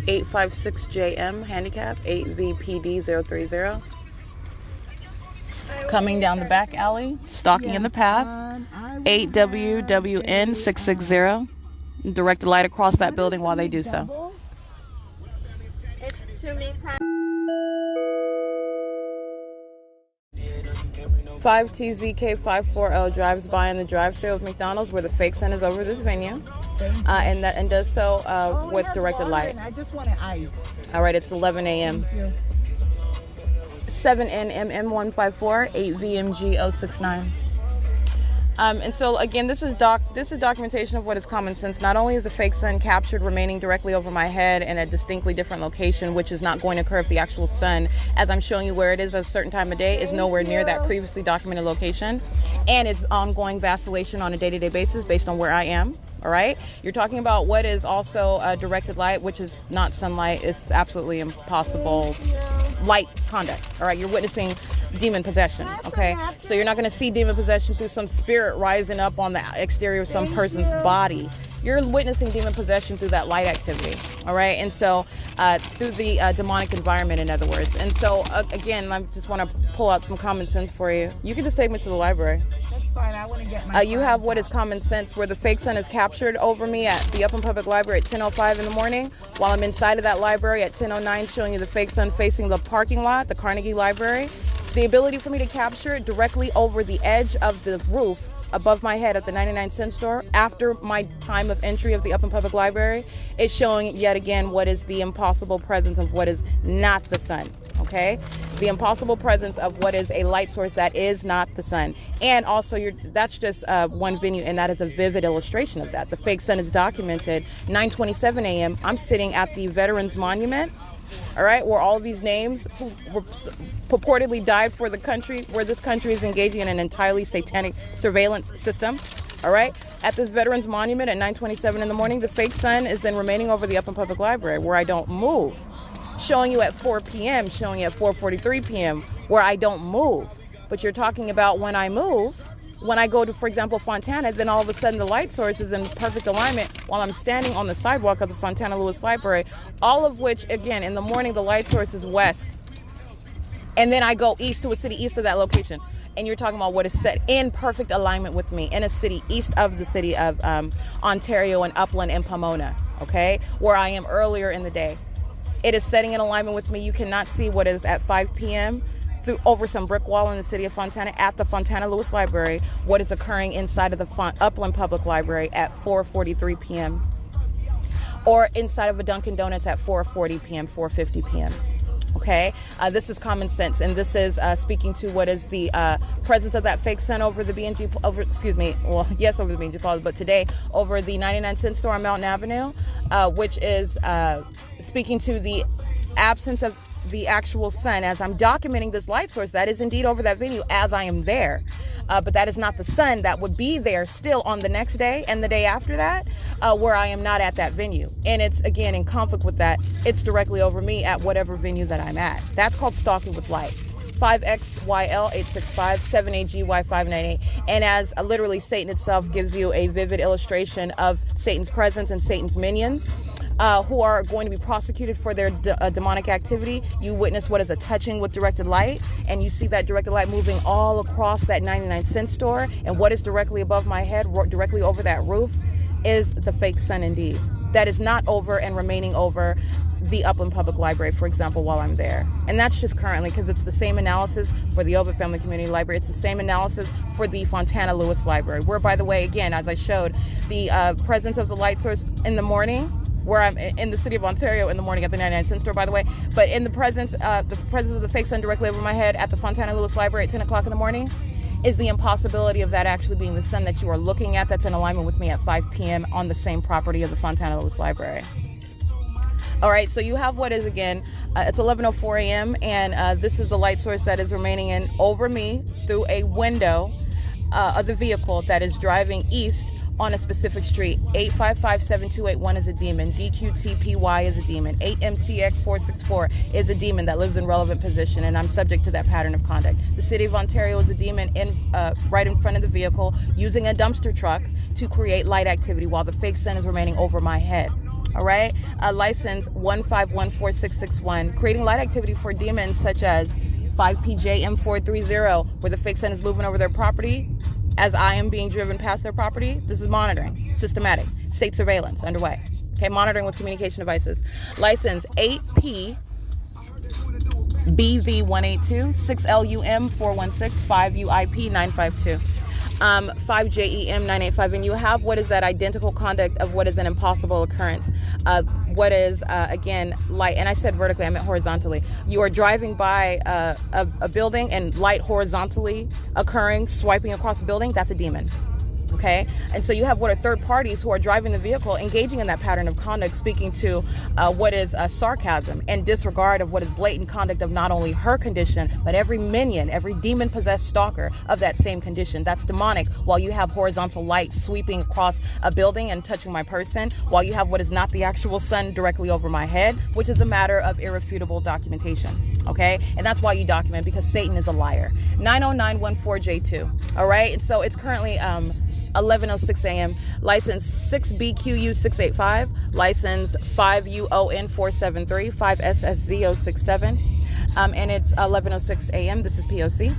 856JM handicap, 8VPD030. Coming down the back alley, stalking in the path, 8WWN660. Direct the light across that building while they do so. 5TZK540 drives by in the drive-thru of McDonald's where the fake sun is over this venue, and does so with directed light. I just wanted ice. All right, it's 11 a.m. 7NMM154, 8VMG069. And so again, this is documentation of what is common sense. Not only is the fake sun captured remaining directly over my head in a distinctly different location, which is not going to occur if the actual sun, as I'm showing you where it is at a certain time of day, is nowhere near that previously documented location, and it's ongoing vacillation on a day-to-day basis based on where I am. All right, you're talking about what is also directed light, which is not sunlight. It's absolutely impossible light conduct. All right, you're witnessing demon possession. Okay, so you're not going to see demon possession through some spirit rising up on the exterior of some person's body. You're witnessing demon possession through that light activity. All right, and so through the demonic environment, in other words. And so again, I just want to pull out some common sense for you. You can just take me to the library. That's fine. I want to get my. You have what is common sense, where the fake sun is captured over me at the Upland Public Library at 10:05 in the morning, while I'm inside of that library at 10:09, showing you the fake sun facing the parking lot, the Carnegie Library. The ability for me to capture it directly over the edge of the roof above my head at the 99-cent store after my time of entry of the Upland Public Library is showing yet again what is the impossible presence of what is not the sun. Okay, the impossible presence of what is a light source that is not the sun. And also that's just one venue, and that is a vivid illustration of that. The fake sun is documented 9:27 a.m. I'm sitting at the Veterans Monument, all right, where all these names who were purportedly died for the country, where this country is engaging in an entirely satanic surveillance system. All right, at this Veterans Monument at 9:27 in the morning, the fake sun is then remaining over the Upland Public Library, where I don't move. Showing you at 4 p.m., showing you at 4:43 p.m., where I don't move. But you're talking about when I move, when I go to, for example, Fontana, then all of a sudden the light source is in perfect alignment while I'm standing on the sidewalk of the Fontana Lewis Library, all of which, again, in the morning, the light source is west. And then I go east to a city east of that location. And you're talking about what is set in perfect alignment with me in a city east of the city of Ontario and Upland and Pomona, okay, where I am earlier in the day. It is setting in alignment with me. You cannot see what is at 5 p.m. over some brick wall in the city of Fontana at the Fontana Lewis Library, what is occurring inside of the Upland Public Library at 4:43 p.m. or inside of a Dunkin' Donuts at 4:40 p.m., 4:50 p.m. Okay, this is common sense, and this is speaking to what is the presence of that fake sun over the B&G, over the B&G Plaza, but today over the 99-cent store on Mountain Avenue, which is speaking to the absence of the actual sun. As I'm documenting this light source, that is indeed over that venue as I am there. But that is not the sun that would be there still on the next day and the day after that, where I am not at that venue. And it's, again, in conflict with that. It's directly over me at whatever venue that I'm at. That's called stalking with light. 5XYL865, 78GY598. And as literally Satan itself gives you a vivid illustration of Satan's presence and Satan's minions, who are going to be prosecuted for their demonic activity. You witness what is a touching with directed light, and you see that directed light moving all across that 99-cent store, and what is directly above my head, directly over that roof, is the fake sun indeed. That is not over and remaining over the Upland Public Library, for example, while I'm there. And that's just currently, because it's the same analysis for the Ovid Family Community Library. It's the same analysis for the Fontana Lewis Library, where, by the way, again, as I showed, the presence of the light source in the morning where I'm in the city of Ontario in the morning at the 99-cent store, by the way, but in the presence of the fake sun directly over my head at the Fontana Lewis Library at 10 o'clock in the morning is the impossibility of that actually being the sun that you are looking at that's in alignment with me at 5 p.m. on the same property of the Fontana Lewis Library. All right, so you have what is, again, it's 11:04 a.m., and this is the light source that is remaining in over me through a window of the vehicle that is driving east on a specific street. 8557281 is a demon. DQTPY is a demon. 8MTX464 is a demon that lives in relevant position, and I'm subject to that pattern of conduct. The city of Ontario is a demon right in front of the vehicle using a dumpster truck to create light activity while the fake sun is remaining over my head. All right, license 1514661, creating light activity for demons such as 5PJM430, where the fake sun is moving over their property as I am being driven past their property. This is monitoring, systematic, state surveillance underway. Okay, monitoring with communication devices. License 8P BV182, 6LUM416, 5UIP952. 5JEM985, and you have what is that identical conduct of what is an impossible occurrence. What is, again, light, and I said vertically, I meant horizontally. You are driving by a building and light horizontally occurring, swiping across the building. That's a demon. Okay, and so you have what are third parties who are driving the vehicle, engaging in that pattern of conduct, speaking to what is sarcasm and disregard of what is blatant conduct of not only her condition, but every minion, every demon-possessed stalker of that same condition. That's demonic, while you have horizontal light sweeping across a building and touching my person, while you have what is not the actual sun directly over my head, which is a matter of irrefutable documentation. Okay, and that's why you document, because Satan is a liar. 90914J2. All right, and so it's currently 11:06 a.m. License 6BQU685, license 5UON473, 5SSZ067, and it's 11:06 a.m. This is P.O.C.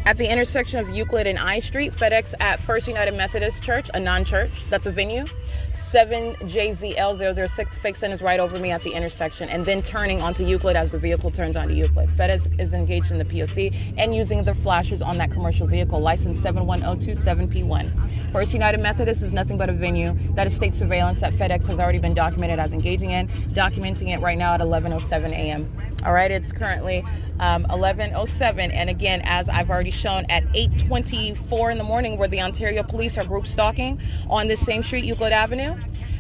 At the intersection of Euclid and I Street, FedEx at First United Methodist Church, a non-church, that's a venue. 7JZL006, fake sun is right over me at the intersection, and then turning onto Euclid as the vehicle turns onto Euclid. FedEx is engaged in the P.O.C. and using the flashes on that commercial vehicle, license 71027P1. First United Methodist is nothing but a venue that is state surveillance that FedEx has already been documented as engaging in, documenting it right now at 11:07 a.m. All right, it's currently 11:07, and again, as I've already shown, at 8:24 in the morning, where the Ontario police are group stalking on this same street, Euclid Avenue,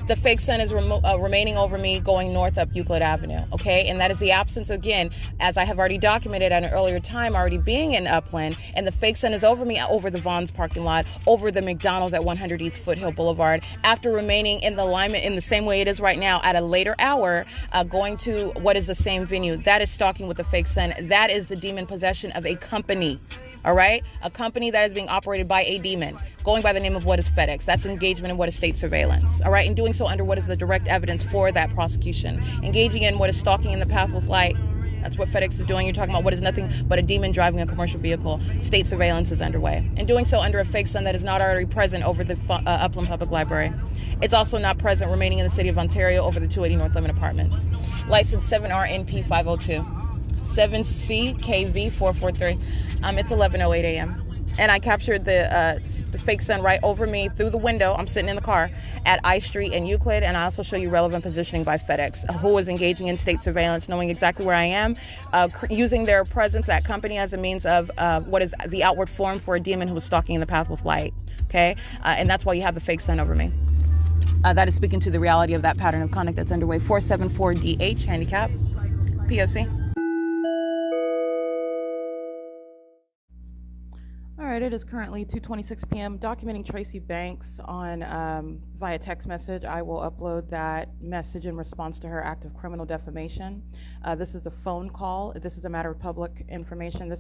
the fake sun is remaining over me going north up Euclid Avenue, okay? And that is the absence, again, as I have already documented at an earlier time, already being in Upland, and the fake sun is over me over the Vaughn's parking lot, over the McDonald's at 100 East Foothill Boulevard, after remaining in the alignment in the same way it is right now at a later hour, going to what is the same venue. That is stalking with the fake sun. That is the demon possession of a company. All right, a company that is being operated by a demon, going by the name of what is FedEx. That's engagement in what is state surveillance. All right, and doing so under what is the direct evidence for that prosecution. Engaging in what is stalking in the path with light. That's what FedEx is doing. You're talking about what is nothing but a demon driving a commercial vehicle. State surveillance is underway, and doing so under a fake sun that is not already present over the Upland Public Library. It's also not present remaining in the city of Ontario over the 280 North Lemon Apartments. License 7RNP502, 7CKV443. It's 11:08 a.m. and I captured the fake sun right over me through the window. I'm sitting in the car at I Street and Euclid, and I also show you relevant positioning by FedEx, who is engaging in state surveillance, knowing exactly where I am, using their presence, that company, as a means of what is the outward form for a demon who is stalking in the path with light. Okay, and that's why you have the fake sun over me. That is speaking to the reality of that pattern of conduct that's underway. 474DH handicap, P.O.C. All right, it is currently 2:26 p.m. Documenting Tracy Banks on via text message. I will upload that message in response to her act of criminal defamation. This is a phone call. This is a matter of public information.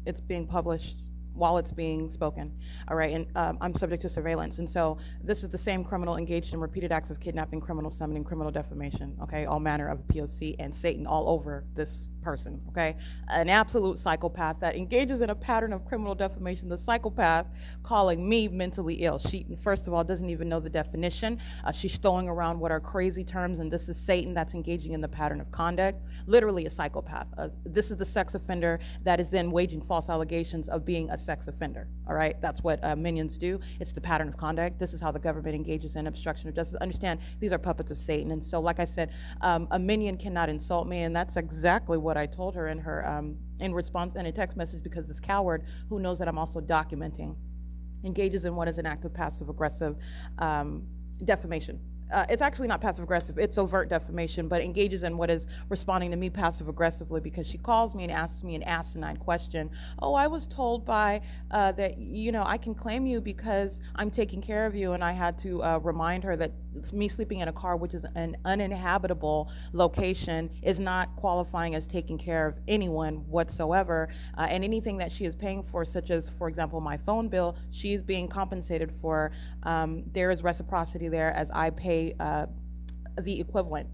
It's being published while it's being spoken. All right, and I'm subject to surveillance, and so this is the same criminal engaged in repeated acts of kidnapping, criminal summoning, criminal defamation. Okay, all manner of P.O.C. and Satan all over this person, okay? An absolute psychopath that engages in a pattern of criminal defamation. The psychopath calling me mentally ill. She, first of all, doesn't even know the definition. She's throwing around what are crazy terms, and this is Satan that's engaging in the pattern of conduct. Literally a psychopath. This is the sex offender that is then waging false allegations of being a sex offender, all right? That's what minions do. It's the pattern of conduct. This is how the government engages in obstruction of justice. Understand, these are puppets of Satan. And so, like I said, a minion cannot insult me, and that's exactly what I told her in her in response in a text message, because this coward who knows that I'm also documenting engages in what is an act of passive-aggressive defamation. It's actually not passive-aggressive, it's overt defamation, but engages in what is responding to me passive-aggressively, because she calls me and asks me an asinine question. Oh, I was told by that, you know, I can claim you because I'm taking care of you, and I had to remind her that me sleeping in a car, which is an uninhabitable location, is not qualifying as taking care of anyone whatsoever, and anything that she is paying for, such as, for example, my phone bill, she is being compensated for. There is reciprocity there, as I pay the equivalent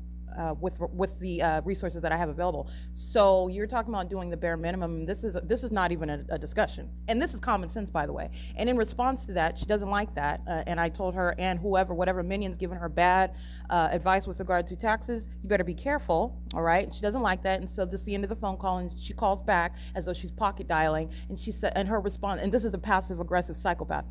with the resources that I have available. So you're talking about doing the bare minimum. This is not even a discussion, and this is common sense, by the way. And in response to that, she doesn't like that, and I told her and whatever minion's given her bad advice with regard to taxes, you better be careful, all right? She doesn't like that, and so this is the end of the phone call, and she calls back as though she's pocket dialing, and she said, and her response, and this is a passive aggressive psychopath.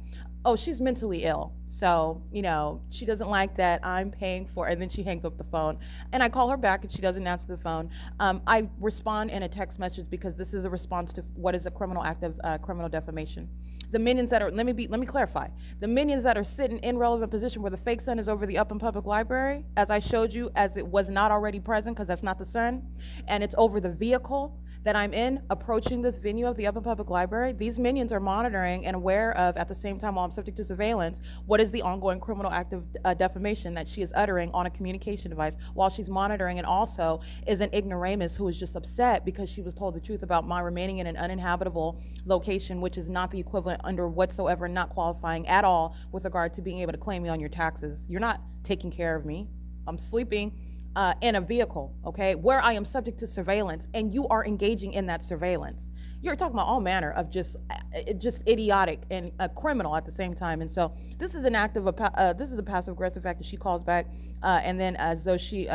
Oh, she's mentally ill, so, you know, she doesn't like that I'm paying for, and then she hangs up the phone, and I call her back, and she doesn't answer the phone. I respond in a text message, because this is a response to what is a criminal act of criminal defamation. The minions that are, let me clarify, the minions that are sitting in relevant position where the fake sun is over the up and public library, as I showed you, as it was not already present, because that's not the sun, and it's over the vehicle that I'm in approaching this venue of the Upper Public Library. These minions are monitoring and aware of, at the same time while I'm subject to surveillance, what is the ongoing criminal act of defamation that she is uttering on a communication device while she's monitoring, and also is an ignoramus who is just upset because she was told the truth about my remaining in an uninhabitable location, which is not the equivalent under whatsoever, not qualifying at all with regard to being able to claim me on your taxes. You're not taking care of me. I'm sleeping in a vehicle, okay, where I am subject to surveillance, and you are engaging in that surveillance. You're talking about all manner of just idiotic and criminal at the same time. And so this is an act of this is a passive aggressive act that she calls back, and then as though she's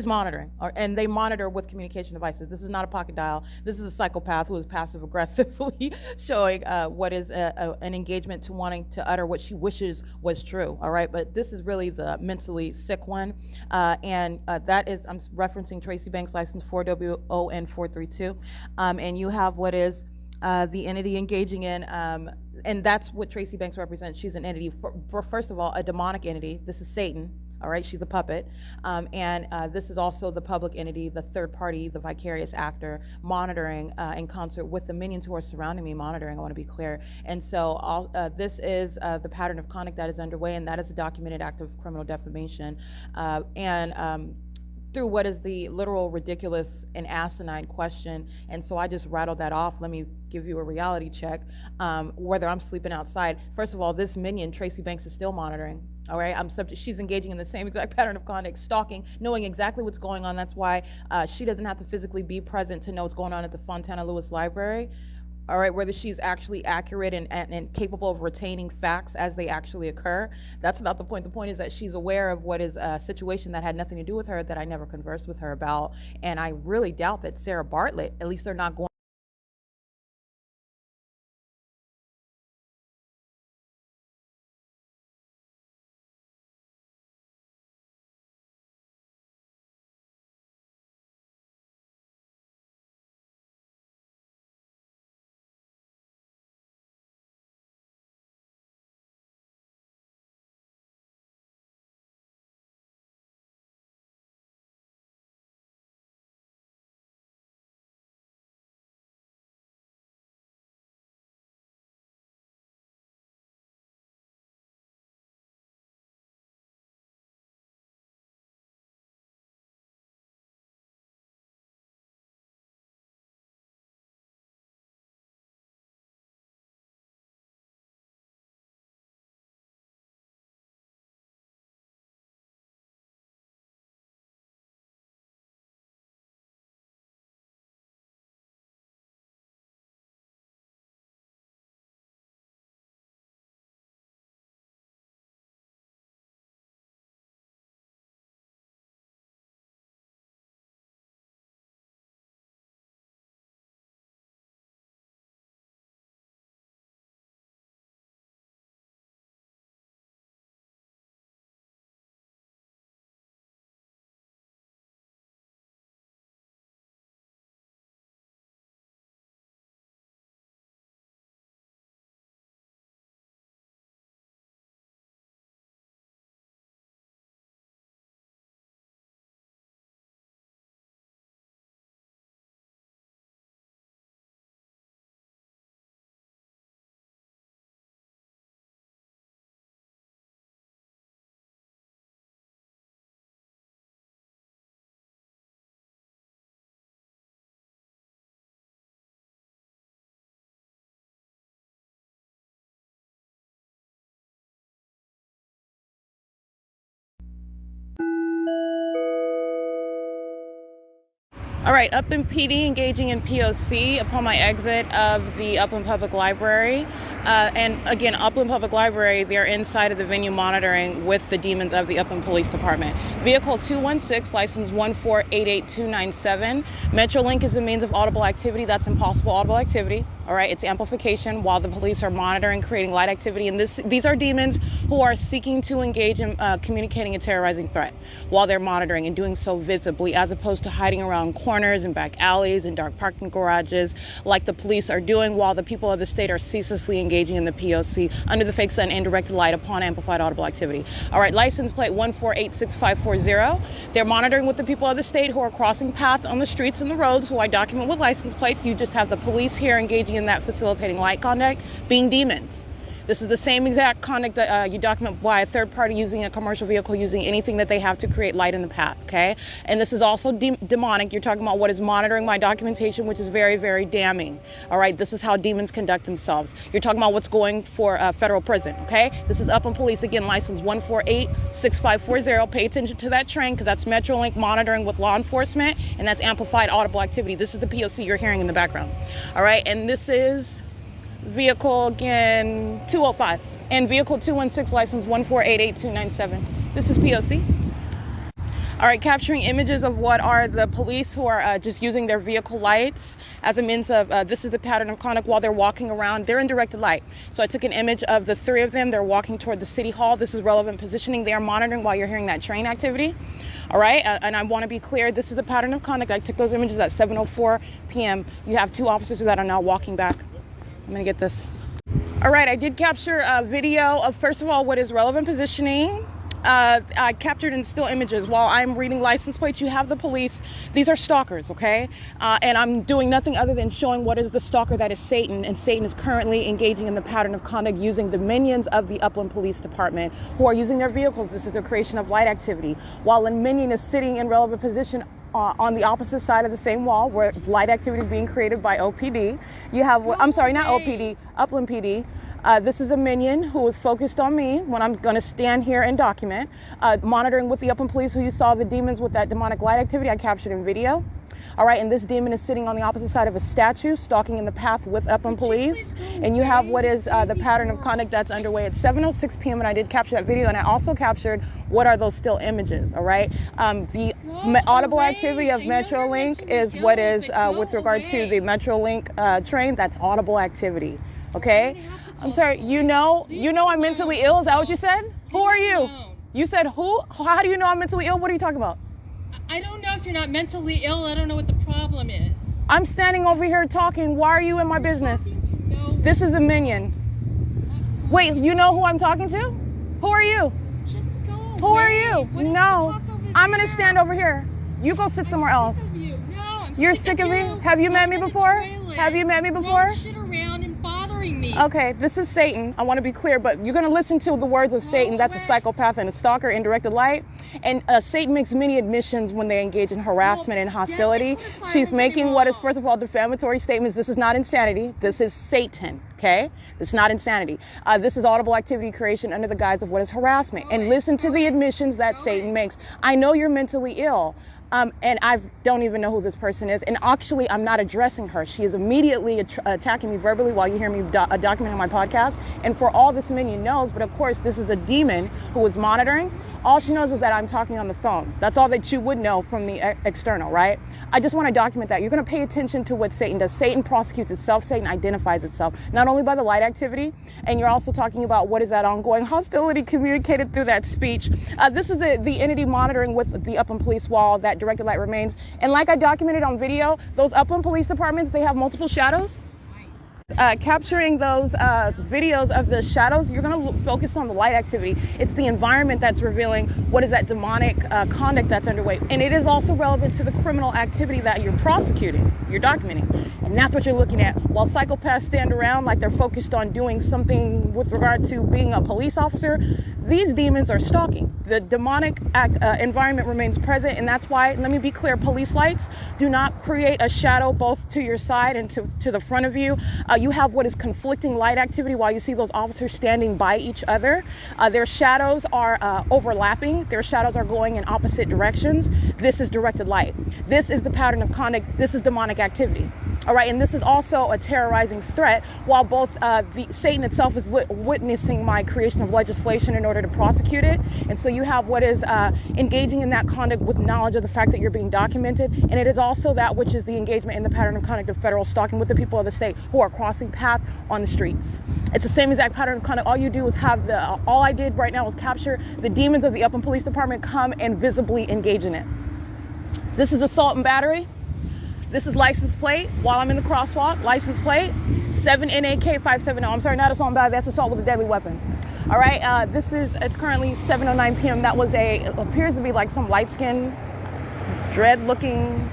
monitoring, and they monitor with communication devices. This is not a pocket dial. This is a psychopath who is passive aggressively showing what is an engagement to wanting to utter what she wishes was true. All right, but this is really the mentally sick one, and that is, I'm referencing Tracy Banks license 4WON432, and you have what is the entity engaging in, and that's what Tracy Banks represents. She's an entity for first of all, a demonic entity. This is Satan. All right, she's a puppet, and this is also the public entity, the third party, the vicarious actor, monitoring in concert with the minions who are surrounding me, monitoring, I want to be clear. And so this is the pattern of conduct that is underway, and that is a documented act of criminal defamation. Through what is the literal, ridiculous, and asinine question. And so I just rattled that off. Let me give you a reality check, whether I'm sleeping outside. First of all, this minion, Tracy Banks, is still monitoring. All right, she's engaging in the same exact pattern of conduct, stalking, knowing exactly what's going on. That's why she doesn't have to physically be present to know what's going on at the Fontana Lewis Library. All right, whether she's actually accurate and capable of retaining facts as they actually occur, that's not the point. The point is that she's aware of what is a situation that had nothing to do with her, that I never conversed with her about. And I really doubt that Sarah Bartlett, at least they're not going All right, Upland PD engaging in P.O.C. upon my exit of the Upland Public Library. And again, Upland Public Library, they're inside of the venue monitoring with the demons of the Upland Police Department. Vehicle 216, license 1488297. Metrolink is a means of audible activity. That's impossible audible activity. All right, it's amplification while the police are monitoring, creating light activity. And these are demons who are seeking to engage in communicating a terrorizing threat while they're monitoring and doing so visibly, as opposed to hiding around corners and back alleys and dark parking garages like the police are doing while the people of the state are ceaselessly engaging in the P.O.C. under the fake sun and directed light upon amplified audible activity. All right, license plate 1486540. They're monitoring with the people of the state who are crossing paths on the streets and the roads, who I document with license plates. You just have the police here engaging in that facilitating light conduct, being demons. This is the same exact conduct that you document by a third party using a commercial vehicle, using anything that they have to create light in the path, okay? And this is also demonic. You're talking about what is monitoring my documentation, which is very, very damning, all right? This is how demons conduct themselves. You're talking about what's going for federal prison, okay? This is Upland Police, again, license 1486540. Pay attention to that train, because that's Metrolink monitoring with law enforcement, and that's amplified audible activity. This is the P.O.C. you're hearing in the background, all right? And this is vehicle, again, 205, and vehicle 216, license 1488297. This is P.O.C. All right, capturing images of what are the police who are just using their vehicle lights as a means of, this is the pattern of conduct while they're walking around. They're in directed light. So I took an image of the three of them. They're walking toward the city hall. This is relevant positioning. They are monitoring while you're hearing that train activity. All right, and I want to be clear, this is the pattern of conduct. I took those images at 7:04 p.m. You have two officers that are now walking back. I'm gonna get this. All right, I did capture a video of, first of all, what is relevant positioning. I captured in still images while I'm reading license plates. You have the police. These are stalkers, okay? And I'm doing nothing other than showing what is the stalker that is Satan. And Satan is currently engaging in the pattern of conduct using the minions of the Upland Police Department who are using their vehicles. This is the creation of light activity. While a minion is sitting in relevant position on the opposite side of the same wall where light activity is being created by OPD. You have, I'm sorry, not OPD, Upland PD. This is a minion who is focused on me when I'm going to stand here and document. Monitoring with the Upland Police, who you saw the demons with that demonic light activity, I captured in video. All right, and this demon is sitting on the opposite side of a statue, stalking in the path with Upland Police. And you have what is the pattern of conduct that's underway at 7:06 p.m. And I did capture that video, and I also captured what are those still images, all right? The audible activity of Metrolink is what is with regard to the Metrolink train. That's audible activity, okay? I'm sorry, you know I'm mentally ill? Is that what you said? Who are you? You said who? How do you know I'm mentally ill? What are you talking about? I don't know if you're not mentally ill. I don't know what the problem is. I'm standing over here talking. Why are you in my business? No. This is a minion. Wait, you know who I'm talking to? Who are you? Just go. Who are you? No. I'm going to stand over here. You go sit somewhere else. You're sick of me? Have you met me before? Have you met me before? Don't shit around and bothering me. Okay, this is Satan. I want to be clear, but you're going to listen to the words of Satan. That's a psychopath and a stalker in directed light. And Satan makes many admissions when they engage in harassment and hostility. She's making what is, first of all, defamatory statements. This is not insanity. This is Satan, okay? This is not insanity. This is audible activity creation under the guise of what is harassment. And listen to the admissions that Satan makes. I know you're mentally ill. And I don't even know who this person is. And actually, I'm not addressing her. She is immediately attacking me verbally while you hear me documenting my podcast. And for all this minion knows, but of course, this is a demon who is monitoring. All she knows is that I'm talking on the phone. That's all that you would know from the external, right? I just want to document that. You're going to pay attention to what Satan does. Satan prosecutes itself. Satan identifies itself, not only by the light activity, and you're also talking about what is that ongoing hostility communicated through that speech. This is the entity monitoring with the Upland Police while that directed light remains. And like I documented on video, those Upland Police departments, they have multiple shadows. Capturing those videos of the shadows, you're going to focus on the light activity. It's the environment that's revealing what is that demonic conduct that's underway. And it is also relevant to the criminal activity that you're prosecuting, you're documenting. And that's what you're looking at. While psychopaths stand around like they're focused on doing something with regard to being a police officer, these demons are stalking. The demonic environment remains present, and that's why, let me be clear, police lights do not create a shadow both to your side and to the front of you. You have what is conflicting light activity while you see those officers standing by each other. Their shadows are overlapping. Their shadows are going in opposite directions. This is directed light. This is the pattern of conduct. This is demonic activity. All right, and this is also a terrorizing threat, while both Satan itself is witnessing my creation of legislation in order to prosecute it. And so you have what is engaging in that conduct with knowledge of the fact that you're being documented. And it is also that which is the engagement in the pattern of conduct of federal stalking with the people of the state who are crossing path on the streets. It's the same exact pattern of conduct. All you do is have all I did right now was capture the demons of the Upland Police Department come and visibly engage in it. This is assault and battery. This is license plate. While I'm in the crosswalk, license plate 7NAK570. I'm sorry, not assault and battery. That's assault with a deadly weapon. All right. It's currently 7:09 p.m. That was appears to be like some light-skinned, dread-looking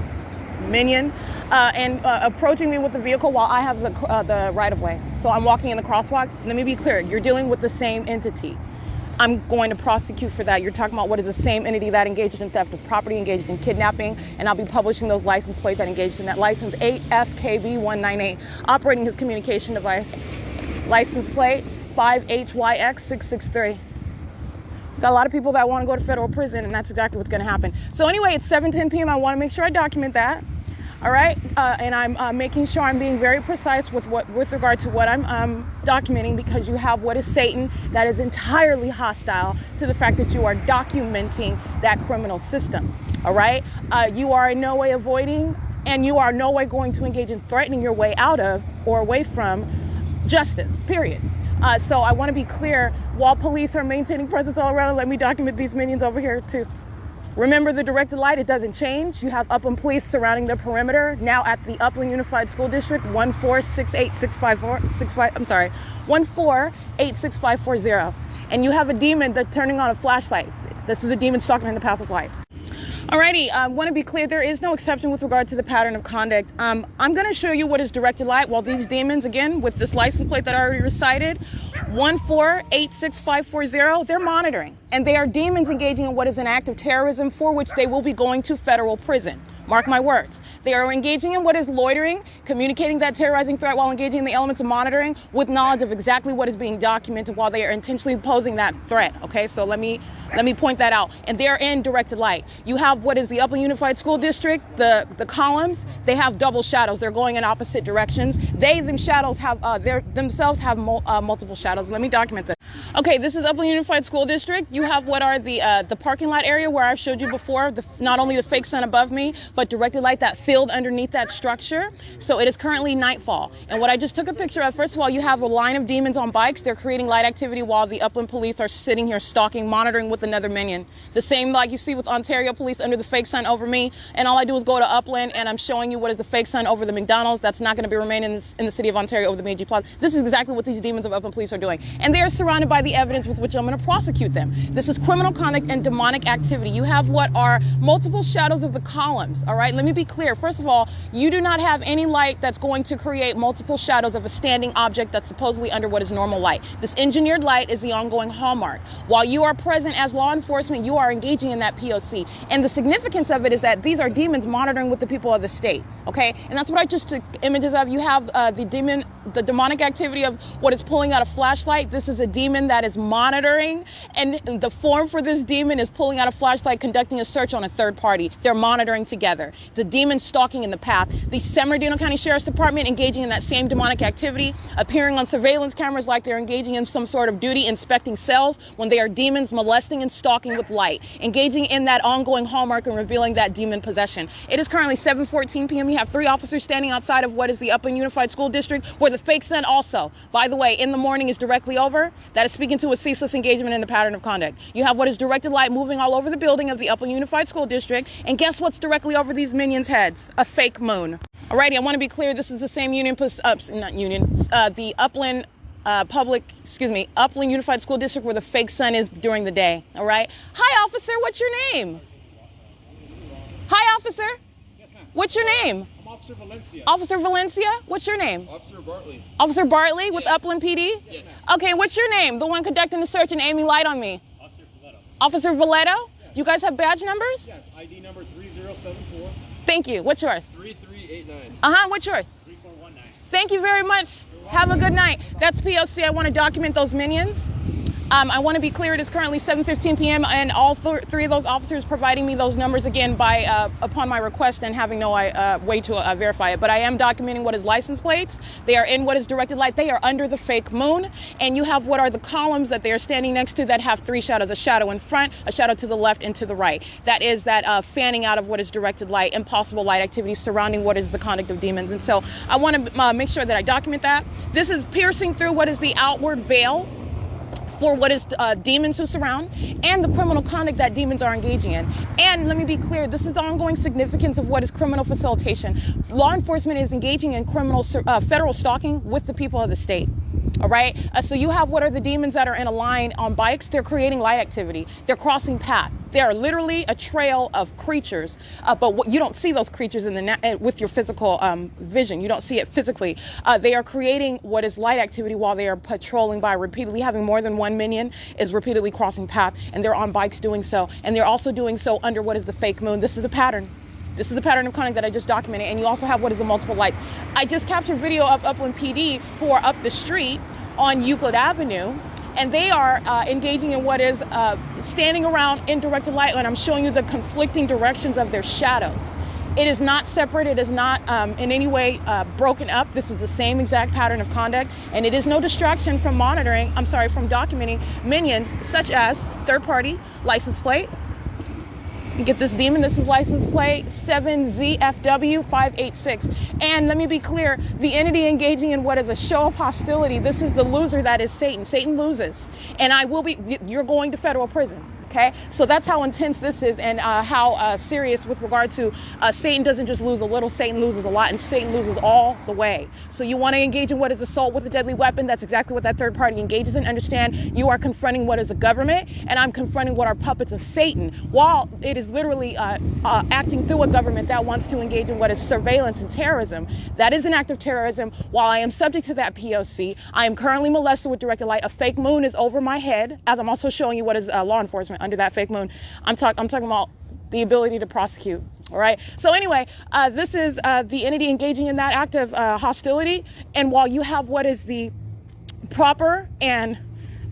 minion, and approaching me with the vehicle while I have the right-of-way. So I'm walking in the crosswalk. Let me be clear. You're dealing with the same entity. I'm going to prosecute for that. You're talking about what is the same entity that engaged in theft of property, engaged in kidnapping, and I'll be publishing those license plates that engaged in that. License 8FKB198, operating his communication device. License plate 5HYX663. Got a lot of people that want to go to federal prison, and that's exactly what's going to happen. So anyway, it's 7:10 p.m. I want to make sure I document that. All right, and I'm making sure I'm being very precise with regard to what I'm documenting, because you have what is Satan that is entirely hostile to the fact that you are documenting that criminal system. All right, you are in no way avoiding, and you are no way going to engage in threatening your way out of or away from justice. Period. So I want to be clear. While police are maintaining presence all around, let me document these minions over here too. Remember the directed light, it doesn't change. You have Upland Police surrounding the perimeter now at the Upland Unified School District 1486540. And you have a demon that's turning on a flashlight. This is a demon stalking in the path of light. Alrighty, I want to be clear, there is no exception with regard to the pattern of conduct. I'm going to show you what is directed light, while these demons, again, with this license plate that I already recited, 1486540, they're monitoring. And they are demons engaging in what is an act of terrorism for which they will be going to federal prison. Mark my words. They are engaging in what is loitering, communicating that terrorizing threat while engaging in the elements of monitoring with knowledge of exactly what is being documented while they are intentionally posing that threat. Okay, so let me point that out. And they are in directed light. You have what is the Upland Unified School District, the columns, they have double shadows. They're going in opposite directions. Themselves have multiple shadows. Let me document this. Okay, this is Upland Unified School District. You have what are the parking lot area where I've showed you before, not only the fake sun above me, but directed light, that field underneath that structure. So it is currently nightfall. And what I just took a picture of, first of all, you have a line of demons on bikes. They're creating light activity while the Upland Police are sitting here stalking, monitoring with another minion. The same like you see with Ontario Police under the fake sun over me. And all I do is go to Upland and I'm showing you what is the fake sun over the McDonald's. That's not going to be remaining in the city of Ontario over the Meiji Plaza. This is exactly what these demons of Upland Police are doing. And they are surrounded by the evidence with which I'm going to prosecute them. This is criminal conduct and demonic activity. You have what are multiple shadows of the columns. All right, let me be clear. First of all, you do not have any light that's going to create multiple shadows of a standing object that's supposedly under what is normal light. This engineered light is the ongoing hallmark. While you are present as law enforcement, you are engaging in that P.O.C. And the significance of it is that these are demons monitoring with the people of the state. Okay, and that's what I just took images of. You have the demonic activity of what is pulling out a flashlight. This is a demon that is monitoring, and the form for this demon is pulling out a flashlight, conducting a search on a third party. They're monitoring together. The demon stalking in the path. The San Bernardino County Sheriff's Department engaging in that same demonic activity, appearing on surveillance cameras like they're engaging in some sort of duty, inspecting cells when they are demons molesting and stalking with light, engaging in that ongoing hallmark and revealing that demon possession. It is currently 7:14 p.m. You have 3 officers standing outside of what is the Upland Unified School District, where the fake sun also, by the way, in the morning is directly over. That is speaking to a ceaseless engagement in the pattern of conduct. You have what is directed light moving all over the building of the Upland Unified School District, and guess what's directly over these minions' heads? A fake moon. Alrighty, I want to be clear. This is the same the Upland Upland Unified School District where the fake sun is during the day. All right. Hi, officer. What's your name? Hi, officer. Yes, ma'am. What's your name? I'm Officer Valencia. Officer Valencia? What's your name? Officer Bartley. Officer Bartley with Upland PD? Yes. Okay, what's your name? The one conducting the search and aiming light on me. Officer Valletto. Officer Valletto? Yes. You guys have badge numbers? Yes, ID number 3074. Thank you. What's yours? 3389. What's yours? 3419. Thank you very much. Have a good night. That's P.O.C. I want to document those minions. I want to be clear, it is currently 7:15 p.m. and all three of those officers providing me those numbers again by upon my request and having no way to verify it. But I am documenting what is license plates. They are in what is directed light. They are under the fake moon. And you have what are the columns that they are standing next to that have three shadows, a shadow in front, a shadow to the left, and to the right. That is that fanning out of what is directed light and possible light activity surrounding what is the conduct of demons. And so I want to make sure that I document that. This is piercing through what is the outward veil for what is demons who surround and the criminal conduct that demons are engaging in. And let me be clear, this is the ongoing significance of what is criminal facilitation. Law enforcement is engaging in criminal federal stalking with the people of the state. All right. So you have what are the demons that are in a line on bikes. They're creating light activity. They're crossing path. They are literally a trail of creatures, but you don't see those creatures in the with your physical vision. You don't see it physically. They are creating what is light activity while they are patrolling by, repeatedly having more than one minion is repeatedly crossing path, and they're on bikes doing so, and they're also doing so under what is the fake moon. This is the pattern. This is the pattern of conduct that I just documented, and you also have what is the multiple lights. I just captured video of Upland PD who are up the street on Euclid Avenue, and they are engaging in what is standing around in directed light, and I'm showing you the conflicting directions of their shadows. It is not separate. It is not in any way broken up. This is the same exact pattern of conduct, and it is no distraction from from documenting minions such as third-party license plate. You get this demon. This is license plate 7ZFW586. And let me be clear, the entity engaging in what is a show of hostility, this is the loser that is Satan. Satan loses. And you're going to federal prison. Okay, so that's how intense this is, and how serious with regard to Satan doesn't just lose a little, Satan loses a lot, and Satan loses all the way. So you want to engage in what is assault with a deadly weapon. That's exactly what that third party engages in. Understand, you are confronting what is a government, and I'm confronting what are puppets of Satan, while it is literally acting through a government that wants to engage in what is surveillance and terrorism. That is an act of terrorism. While I am subject to that P.O.C, I am currently molested with directed light. A fake moon is over my head, as I'm also showing you what is law enforcement under that fake moon. I'm talking about the ability to prosecute. All right. So anyway, this is the entity engaging in that act of hostility. And while you have what is the proper and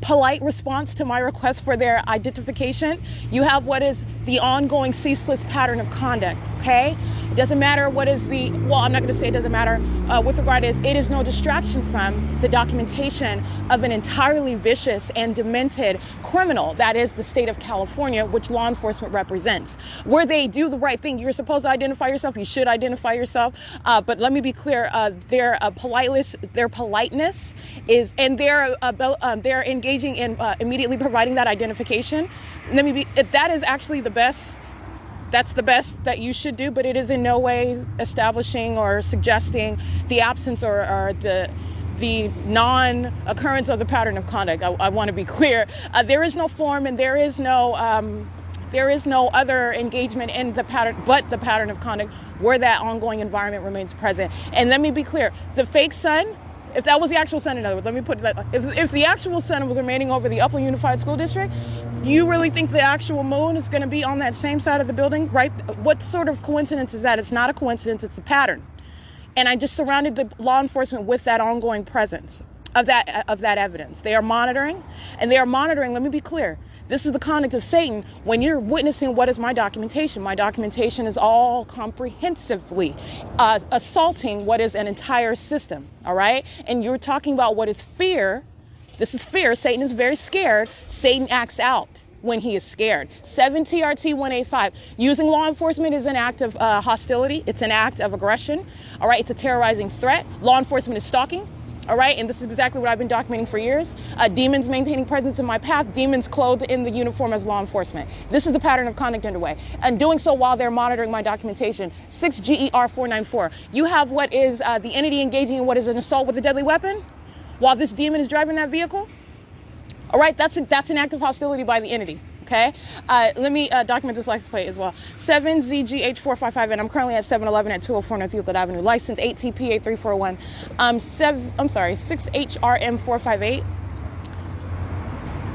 polite response to my request for their identification, you have what is the ongoing ceaseless pattern of conduct. Okay. It doesn't matter what is I'm not going to say it doesn't matter with regard to it is no distraction from the documentation of an entirely vicious and demented criminal that is the state of California, which law enforcement represents. Where they do the right thing, you're supposed to identify yourself. You should identify yourself. But let me be clear: their politeness is, and they're engaging in immediately providing that identification. That is actually the best. That's the best that you should do, but it is in no way establishing or suggesting the absence or the non-occurrence of the pattern of conduct. I want to be clear. There is no form, and there is no other engagement in the pattern but the pattern of conduct where that ongoing environment remains present. And let me be clear, the fake sun, if that was the actual sun, in other words, let me put that, if the actual sun was remaining over the Upland Unified School District, you really think the actual moon is going to be on that same side of the building, right? What sort of coincidence is that? It's not a coincidence, it's a pattern. And I just surrounded the law enforcement with that ongoing presence of that evidence. They are monitoring, let me be clear, this is the conduct of Satan. When you're witnessing what is my documentation is all comprehensively assaulting what is an entire system, all right? And you're talking about what is fear. This is fear. Satan is very scared. Satan acts out when he is scared. 7 TRT 185. Using law enforcement is an act of hostility. It's an act of aggression. All right. It's a terrorizing threat. Law enforcement is stalking. All right. And this is exactly what I've been documenting for years. Demons maintaining presence in my path. Demons clothed in the uniform as law enforcement. This is the pattern of conduct underway. And doing so while they're monitoring my documentation. 6 GER 494. You have what is the entity engaging in what is an assault with a deadly weapon while this demon is driving that vehicle. All right, that's an act of hostility by the entity. Okay, let me document this license plate as well. 7ZGH455, and I'm currently at 711 at 204 North Euclid Avenue. License 8TPA341. 6HRM458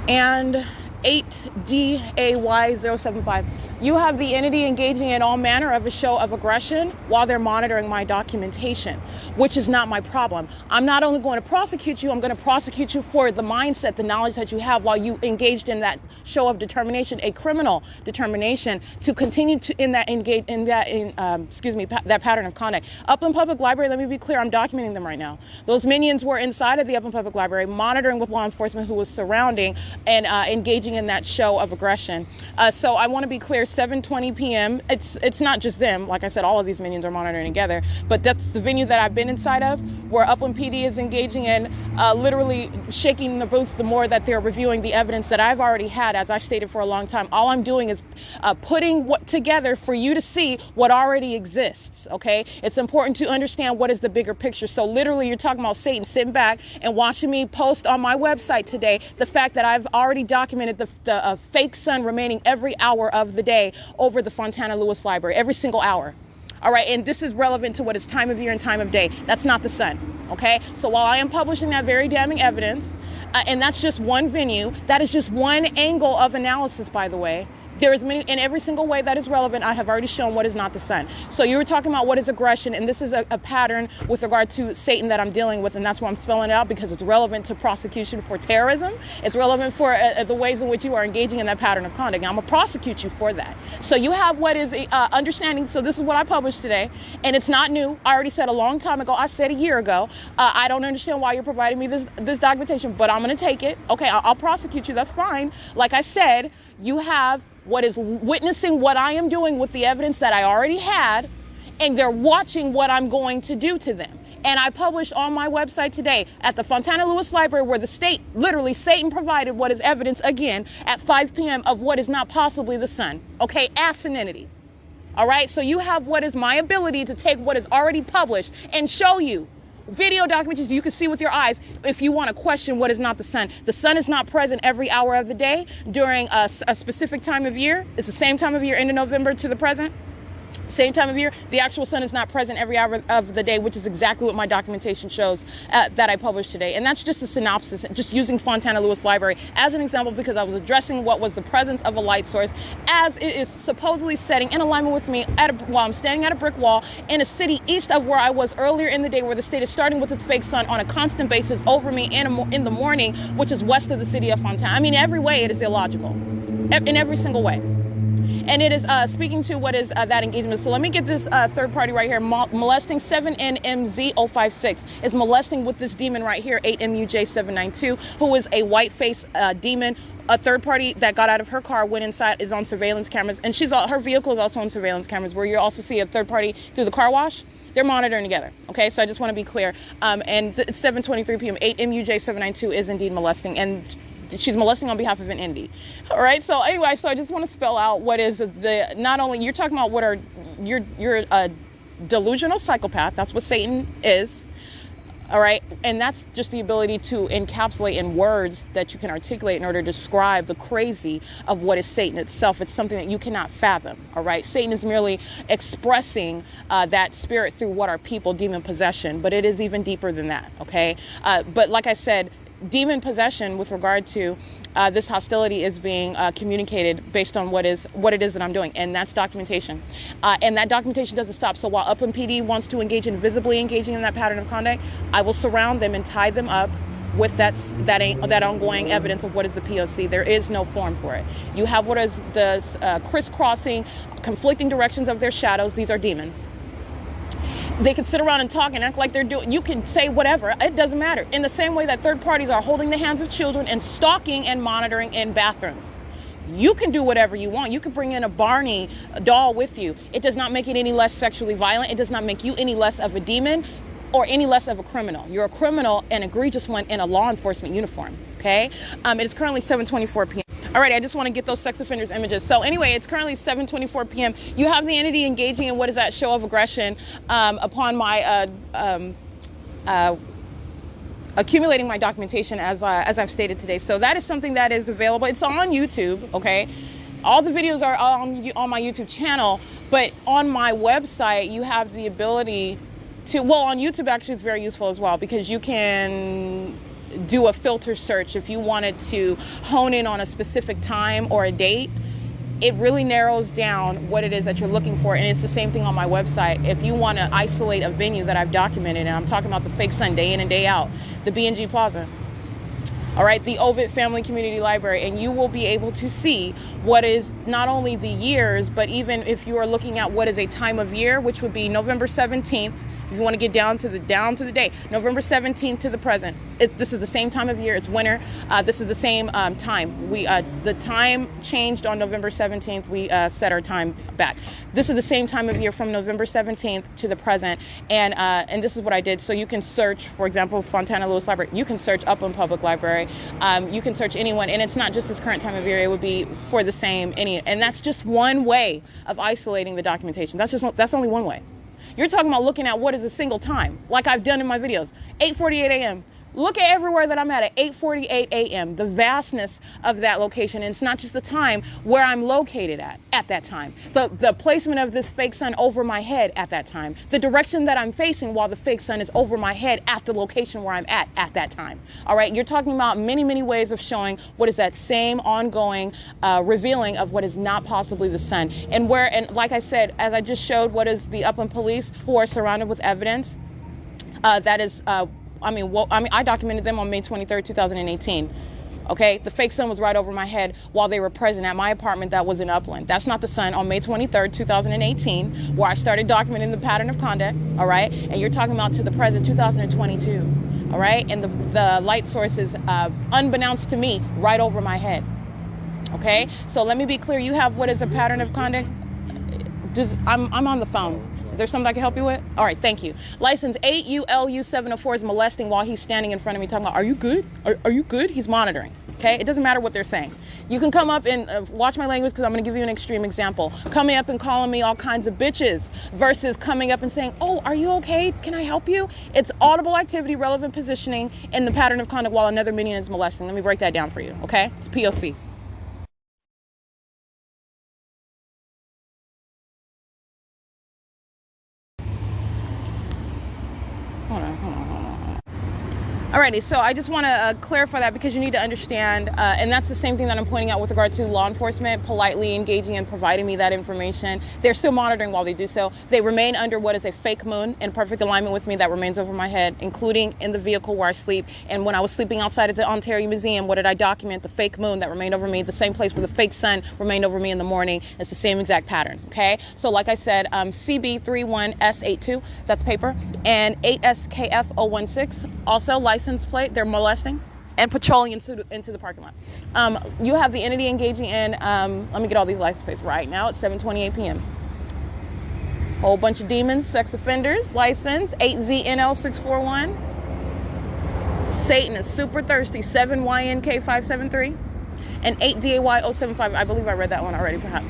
and 8DAY075. You have the entity engaging in all manner of a show of aggression while they're monitoring my documentation, which is not my problem. I'm not only going to prosecute you, I'm going to prosecute you for the mindset, the knowledge that you have while you engaged in that show of determination, a criminal determination to continue to that pattern of conduct. Upland Public Library, let me be clear, I'm documenting them right now. Those minions were inside of the Upland Public Library, monitoring with law enforcement who was surrounding and engaging in that show of aggression. So I want to be clear, 7:20 p.m. It's not just them. Like I said, all of these minions are monitoring together. But that's the venue that I've been inside of, where Upland PD is engaging in literally shaking the boots the more that they're reviewing the evidence that I've already had, as I stated for a long time. All I'm doing is putting what together for you to see what already exists. Okay, it's important to understand what is the bigger picture. So literally, you're talking about Satan sitting back and watching me post on my website today the fact that I've already documented the fake sun remaining every hour of the day over the Fontana Lewis Library, every single hour. All right, and this is relevant to what is time of year and time of day. That's not the sun, okay? So while I am publishing that very damning evidence, and that's just one venue, that is just one angle of analysis, by the way. There is many, in every single way that is relevant, I have already shown what is not the sun. So you were talking about what is aggression, and this is a pattern with regard to Satan that I'm dealing with, and that's why I'm spelling it out, because it's relevant to prosecution for terrorism. It's relevant for the ways in which you are engaging in that pattern of conduct. Now, I'm going to prosecute you for that. So you have what is understanding. So this is what I published today, and it's not new. I already said a long time ago. I said a year ago. I don't understand why you're providing me this documentation, but I'm going to take it. Okay, I'll prosecute you. That's fine. Like I said, you have what is witnessing what I am doing with the evidence that I already had, and they're watching what I'm going to do to them. And I published on my website today at the Fontana Lewis Library, where the state, literally Satan provided what is evidence again at 5 p.m. of what is not possibly the sun. Okay, asininity. All right, so you have what is my ability to take what is already published and show you video documentations you can see with your eyes if you want to question what is not the sun. The sun is not present every hour of the day during a specific time of year. It's the same time of year into November to the present. Same time of year. The actual sun is not present every hour of the day, which is exactly what my documentation shows that I published today. And that's just a synopsis, just using Fontana Lewis Library as an example, because I was addressing what was the presence of a light source as it is supposedly setting in alignment with me while I'm standing at a brick wall in a city east of where I was earlier in the day, where the state is starting with its fake sun on a constant basis over me in the morning, which is west of the city of Fontana. I mean, every way it is illogical, in every single way. And it is speaking to what is that engagement. So let me get this third party right here. Molesting 7NMZ056 is molesting with this demon right here, 8MUJ792, who is a white-faced demon. A third party that got out of her car, went inside, is on surveillance cameras. And her vehicle is also on surveillance cameras, where you also see a third party through the car wash. They're monitoring together. Okay, so I just want to be clear. And it's 7:23 p.m. 8MUJ792 is indeed molesting. And she's molesting on behalf of an entity. All right, so anyway, so I just want to spell out what is not only, you're talking about what are, you're a delusional psychopath. That's what Satan is. All right, and that's just the ability to encapsulate in words that you can articulate in order to describe the crazy of what is Satan itself. It's something that you cannot fathom. All right, Satan is merely expressing that spirit through what are people, demon possession, but it is even deeper than that. Okay, but like I said, demon possession with regard to this hostility is being communicated based on what it is that I'm doing, and that's documentation. And that documentation doesn't stop. So while Upland PD wants to visibly engaging in that pattern of conduct, I will surround them and tie them up with that ongoing evidence of what is the P.O.C. There is no form for it. You have what is the crisscrossing, conflicting directions of their shadows. These are demons. They can sit around and talk and act like they're doing, you can say whatever, it doesn't matter. In the same way that third parties are holding the hands of children and stalking and monitoring in bathrooms. You can do whatever you want. You can bring in a Barney doll with you. It does not make it any less sexually violent. It does not make you any less of a demon or any less of a criminal. You're a criminal, an egregious one, in a law enforcement uniform, okay? It is currently 7:24 p.m. All right, I just want to get those sex offenders images. So anyway, it's currently 7:24 p.m. You have the entity engaging in what is that show of aggression upon my accumulating my documentation as I've stated today. So that is something that is available. It's on YouTube, okay? All the videos are on my YouTube channel, but on my website, you have the ability to, well, on YouTube actually it's very useful as well, because you can do a filter search if you wanted to hone in on a specific time or a date. It really narrows down what it is that you're looking for, and it's the same thing on my website. If you want to isolate a venue that I've documented, and I'm talking about the fake sun day in and day out, the B&G Plaza, all right, the Ovid Family Community Library, and you will be able to see what is not only the years, but even if you are looking at what is a time of year, which would be November 17th. If you want to get down to the day, November 17th to the present. This is the same time of year. It's winter. This is the same time. The time changed on November 17th. We set our time back. This is the same time of year from November 17th to the present. And this is what I did. So you can search, for example, Fontana Lewis Library. You can search Upland Public Library. You can search anyone, and it's not just this current time of year. It would be for the same and that's just one way of isolating the documentation. That's only one way. You're talking about looking at what is a single time, like I've done in my videos. 8:48 a.m. Look at everywhere that I'm at 8:48 a.m. The vastness of that location. And it's not just the time where I'm located at that time. The placement of this fake sun over my head at that time. The direction that I'm facing while the fake sun is over my head at the location where I'm at that time. All right, you're talking about many, many ways of showing what is that same ongoing revealing of what is not possibly the sun. And like I said, as I just showed, what is the Upland Police who are surrounded with evidence that is... I documented them on May 23rd, 2018. Okay, the fake sun was right over my head while they were present at my apartment that was in Upland. That's not the sun on May 23rd, 2018, where I started documenting the pattern of conduct, all right? And you're talking about to the present, 2022, all right? And the light source is, unbeknownst to me, right over my head, okay? So let me be clear. You have what is a pattern of conduct? I'm on the phone. Is there something I can help you with? All right, thank you. License 8ULU704 is molesting while he's standing in front of me talking about, are you good? Are you good? He's monitoring, okay? It doesn't matter what they're saying. You can come up and watch my language, because I'm going to give you an extreme example. Coming up and calling me all kinds of bitches versus coming up and saying, oh, are you okay? Can I help you? It's audible activity, relevant positioning, and the pattern of conduct while another minion is molesting. Let me break that down for you, okay? It's P.O.C. Alrighty, so I just want to clarify that, because you need to understand, and that's the same thing that I'm pointing out with regard to law enforcement politely engaging and providing me that information. They're still monitoring while they do so. They remain under what is a fake moon in perfect alignment with me that remains over my head, including in the vehicle where I sleep. And when I was sleeping outside at the Ontario Museum, what did I document? The fake moon that remained over me, the same place where the fake sun remained over me in the morning. It's the same exact pattern, okay? So like I said, CB31S82, that's paper, and 8SKF016, also license plate. They're molesting and patrolling into the parking lot. You have the entity engaging in, let me get all these license plates right now. It's 7:28 p.m. Whole bunch of demons, sex offenders, license 8ZNL641. Satan is super thirsty, 7YNK573, and 8DAY075. I believe I read that one already, perhaps.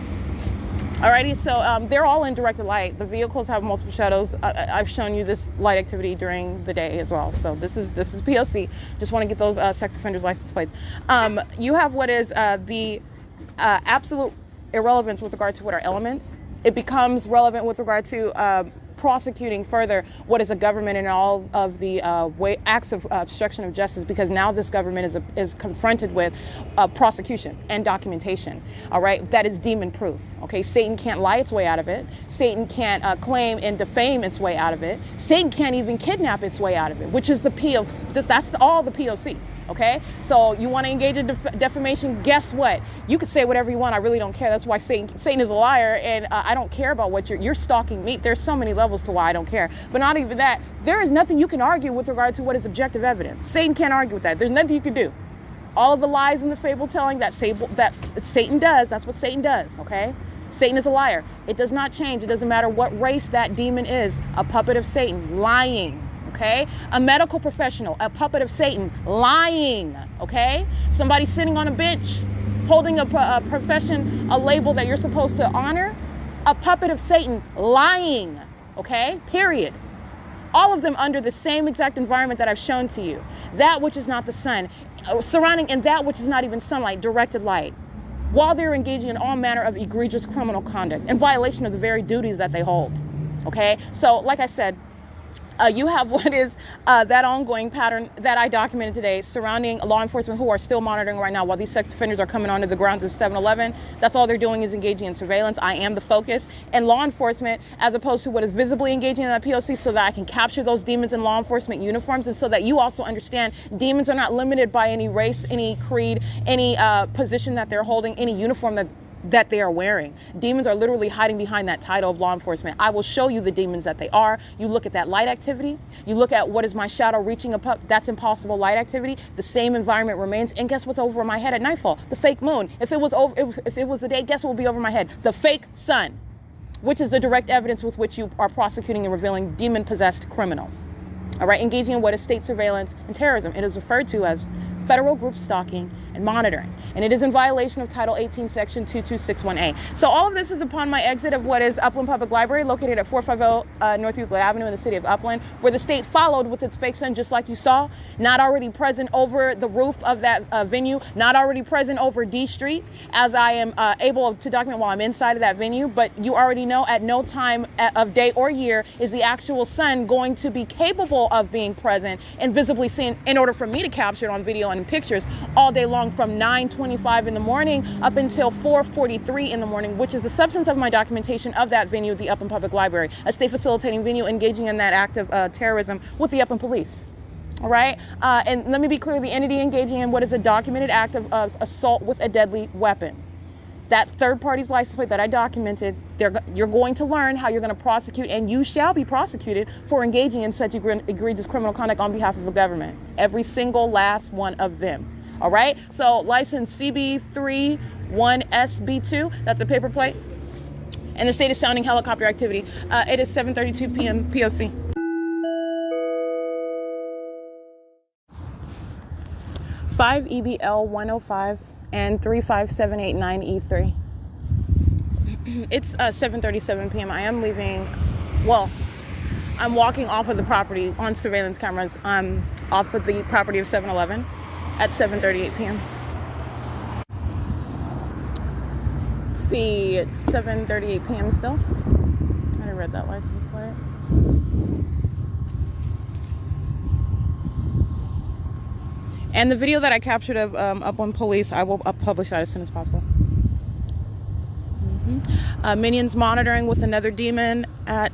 Alrighty, so they're all in directed light. The vehicles have multiple shadows. I've shown you this light activity during the day as well. So this is P.O.C. Just want to get those sex offenders license plates. You have what is the absolute irrelevance with regard to what are elements. It becomes relevant with regard to prosecuting further what is a government and all of the acts of obstruction of justice, because now this government is confronted with prosecution and documentation, all right, that is demon proof, okay? Satan can't lie its way out of it. Satan can't claim and defame its way out of it. Satan can't even kidnap its way out of it, which is the P.O.C. That's all the P.O.C. Okay, so you want to engage in defamation? Guess what? You could say whatever you want. I really don't care. That's why Satan is a liar, and I don't care about what you're stalking me. There's so many levels to why I don't care. But not even that. There is nothing you can argue with regard to what is objective evidence. Satan can't argue with that. There's nothing you can do. All of the lies and the fable telling that Satan does. That's what Satan does. Okay. Satan is a liar. It does not change. It doesn't matter what race that demon is. A puppet of Satan, lying. Okay, a medical professional, a puppet of Satan, lying. Okay, somebody sitting on a bench holding a profession, a label that you're supposed to honor, a puppet of Satan, lying. Okay, period. All of them under the same exact environment that I've shown to you. that which is not the sun, surrounding in that which is not even sunlight, directed light, while they're engaging in all manner of egregious criminal conduct in violation of the very duties that they hold. Okay, so like I said, you have what is that ongoing pattern that I documented today surrounding law enforcement who are still monitoring right now while these sex offenders are coming onto the grounds of 7-Eleven. That's all they're doing is engaging in surveillance. I am the focus and law enforcement as opposed to what is visibly engaging in that P.O.C. so that I can capture those demons in law enforcement uniforms and so that you also understand demons are not limited by any race, any creed, any position that they're holding, any uniform that they are wearing. Demons are literally hiding behind that title of law enforcement. I will show you the demons that they are. You look at that light activity. You look at what is my shadow reaching up. That's impossible light activity. The same environment remains. And guess what's over my head at nightfall? The fake moon. If it was the day, guess what will be over my head? The fake sun, which is the direct evidence with which you are prosecuting and revealing demon-possessed criminals. All right, engaging in what is state surveillance and terrorism. It is referred to as federal group stalking and monitoring, and it is in violation of Title 18, Section 2261A. So all of this is upon my exit of what is Upland Public Library, located at 450 North Euclid Avenue in the city of Upland, where the state followed with its fake sun, just like you saw, not already present over the roof of that venue, not already present over D Street, as I am able to document while I'm inside of that venue. But you already know at no time of day or year is the actual sun going to be capable of being present and visibly seen in order for me to capture it on video and in pictures all day long, from 9:25 in the morning up until 4:43 in the morning, which is the substance of my documentation of that venue, the Upland Public Library, a state facilitating venue engaging in that act of terrorism with the Upland Police. All right. And let me be clear, the entity engaging in what is a documented act of assault with a deadly weapon. That third party's license plate that I documented, you're going to learn how you're going to prosecute, and you shall be prosecuted for engaging in such egregious criminal conduct on behalf of the government. Every single last one of them. All right. So license CB31SB2, that's a paper plate. And the state is sounding helicopter activity. It is 7:32 p.m. P.O.C. Five EBL 105 and 35789E3. It's 7:37 p.m. I am leaving. Well, I'm walking off of the property on surveillance cameras. I'm off of the property of 7-Eleven at 7:38 p.m. See, it's 7:38 p.m. still. I read that license plate. And the video that I captured of Upland Police, I will publish that as soon as possible. Minions monitoring with another demon at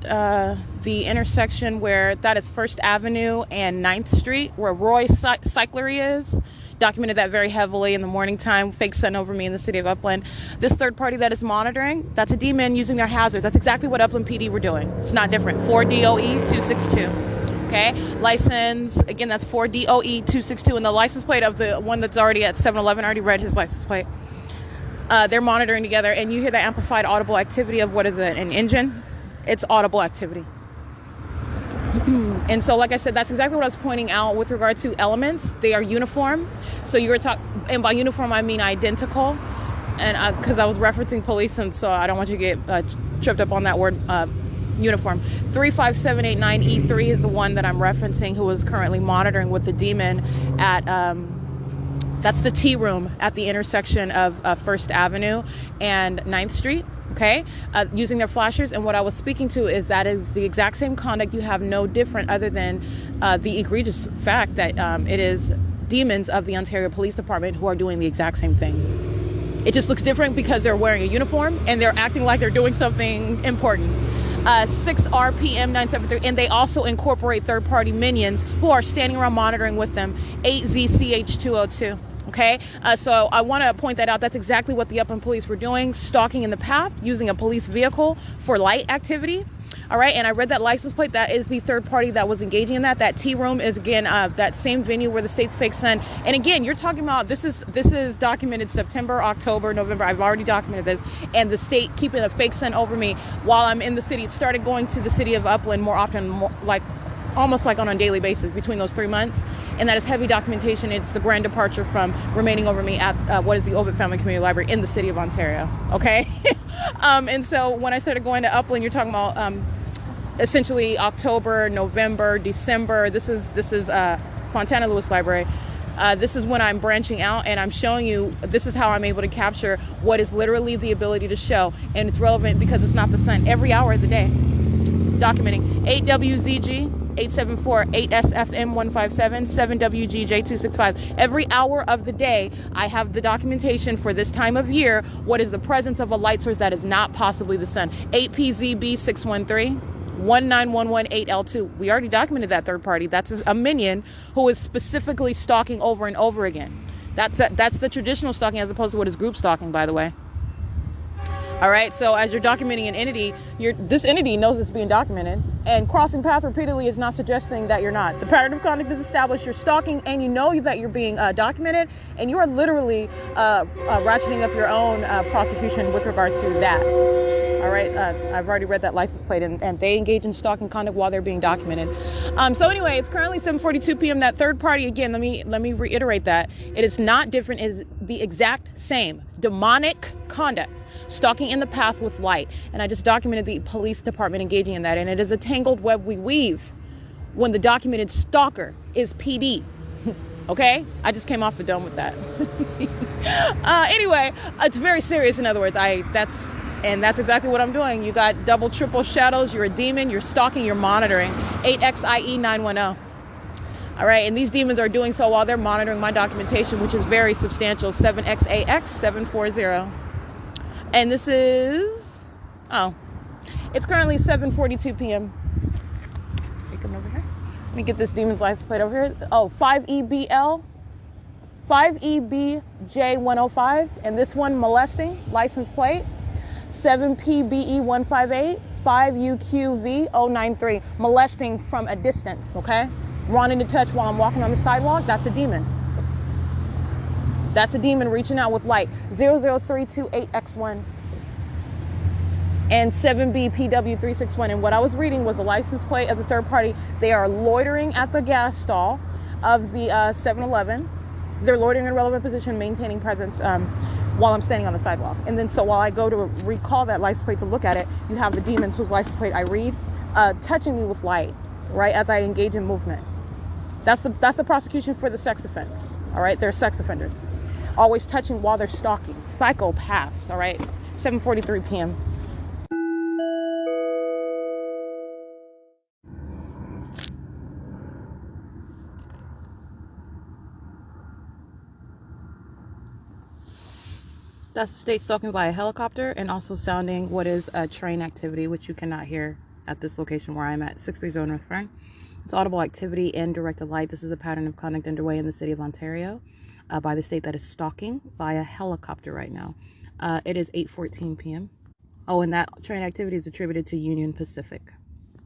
the intersection where that is 1st Avenue and 9th Street, where Roy Cyclery is. Documented that very heavily in the morning time. Fake sun over me in the city of Upland. This third party that is monitoring, that's a demon using their hazard. That's exactly what Upland PD were doing. It's not different. 4DOE262. Okay, license, again, that's 4DOE262, and the license plate of the one that's already at 7-Eleven, I already read his license plate. They're monitoring together, and you hear the amplified audible activity of what is it, an engine? It's audible activity. And so, like I said, that's exactly what I was pointing out with regard to elements. They are uniform. So you were talking, and by uniform, I mean identical. And because I was referencing police, and so I don't want you to get tripped up on that word, uniform. 35789E3 is the one that I'm referencing, who is currently monitoring with the demon at that's the tea room at the intersection of 1st Avenue and 9th Street. Okay, using their flashers. And what I was speaking to is that is the exact same conduct. You have no different other than the egregious fact that it is demons of the Ontario Police Department who are doing the exact same thing. It just looks different because they're wearing a uniform and they're acting like they're doing something important. 6 RPM 973, and they also incorporate third-party minions who are standing around monitoring with them. 8ZCH202. Okay, so I want to point that out. That's exactly what the Upland Police were doing, stalking in the path, using a police vehicle for light activity. All right, and I read that license plate. That is the third party that was engaging in that. That tea room is, again, that same venue where the state's fake sun. And again, you're talking about, this is documented September, October, November. I've already documented this. And the state keeping a fake sun over me while I'm in the city. It started going to the city of Upland more often, almost like on a daily basis between those 3 months. And that is heavy documentation. It's the grand departure from remaining over me at what is the Ovid Family Community Library in the city of Ontario. Okay? And so when I started going to Upland, you're talking about essentially October, November, December. This is Fontana Lewis Library. This is when I'm branching out and I'm showing you, this is how I'm able to capture what is literally the ability to show. And it's relevant because it's not the sun. Every hour of the day. Documenting 8WZG 874 8SFM 157 7WGJ 265. Every hour of the day, I have the documentation for this time of year. What is the presence of a light source that is not possibly the sun? 8PZB 613 19118L2. We already documented that third party. That's a minion who is specifically stalking over and over again. That's the traditional stalking as opposed to what is group stalking, by the way. All right, so as you're documenting an entity, this entity knows it's being documented, and crossing path repeatedly is not suggesting that you're not. The pattern of conduct is established, you're stalking, and you know that you're being documented, and you are literally ratcheting up your own prosecution with regard to that. All right, I've already read that license plate, and they engage in stalking conduct while they're being documented. So anyway, it's currently 7:42 p.m. That third party, again, let me reiterate that. It is not different, it is the exact same demonic conduct. Stalking in the path with light. And I just documented the police department engaging in that. And it is a tangled web we weave when the documented stalker is PD. Okay? I just came off the dome with that. Anyway, it's very serious. In other words, that's exactly what I'm doing. You got double, triple shadows. You're a demon. You're stalking. You're monitoring. 8XIE 910. All right, and these demons are doing so while they're monitoring my documentation, which is very substantial. 7XAX 740. And this is, it's currently 7:42 p.m. Are you coming over here? Let me get this demon's license plate over here. 5EBL, 5EBJ105, and this one molesting, license plate, 7PBE158, 5UQV093, molesting from a distance, okay? Wanting to touch while I'm walking on the sidewalk, that's a demon. That's a demon reaching out with light. 00328X1 and 7BPW361. And what I was reading was the license plate of the third party. They are loitering at the gas stall of the 7-Eleven. They're loitering in a relevant position, maintaining presence while I'm standing on the sidewalk. And then so while I go to recall that license plate to look at it, you have the demons whose license plate I read touching me with light, right, as I engage in movement. That's the prosecution for the sex offense. All right, they're sex offenders. Always touching while they're stalking. Psychopaths, all right? 7:43 p.m. That's state stalking via helicopter and also sounding what is a train activity, which you cannot hear at this location where I'm at, 630 North Fern. It's audible activity and directed light. This is a pattern of conduct underway in the city of Ontario by the state that is stalking via helicopter right now. It is 8:14 p.m. Oh, and that train activity is attributed to Union Pacific.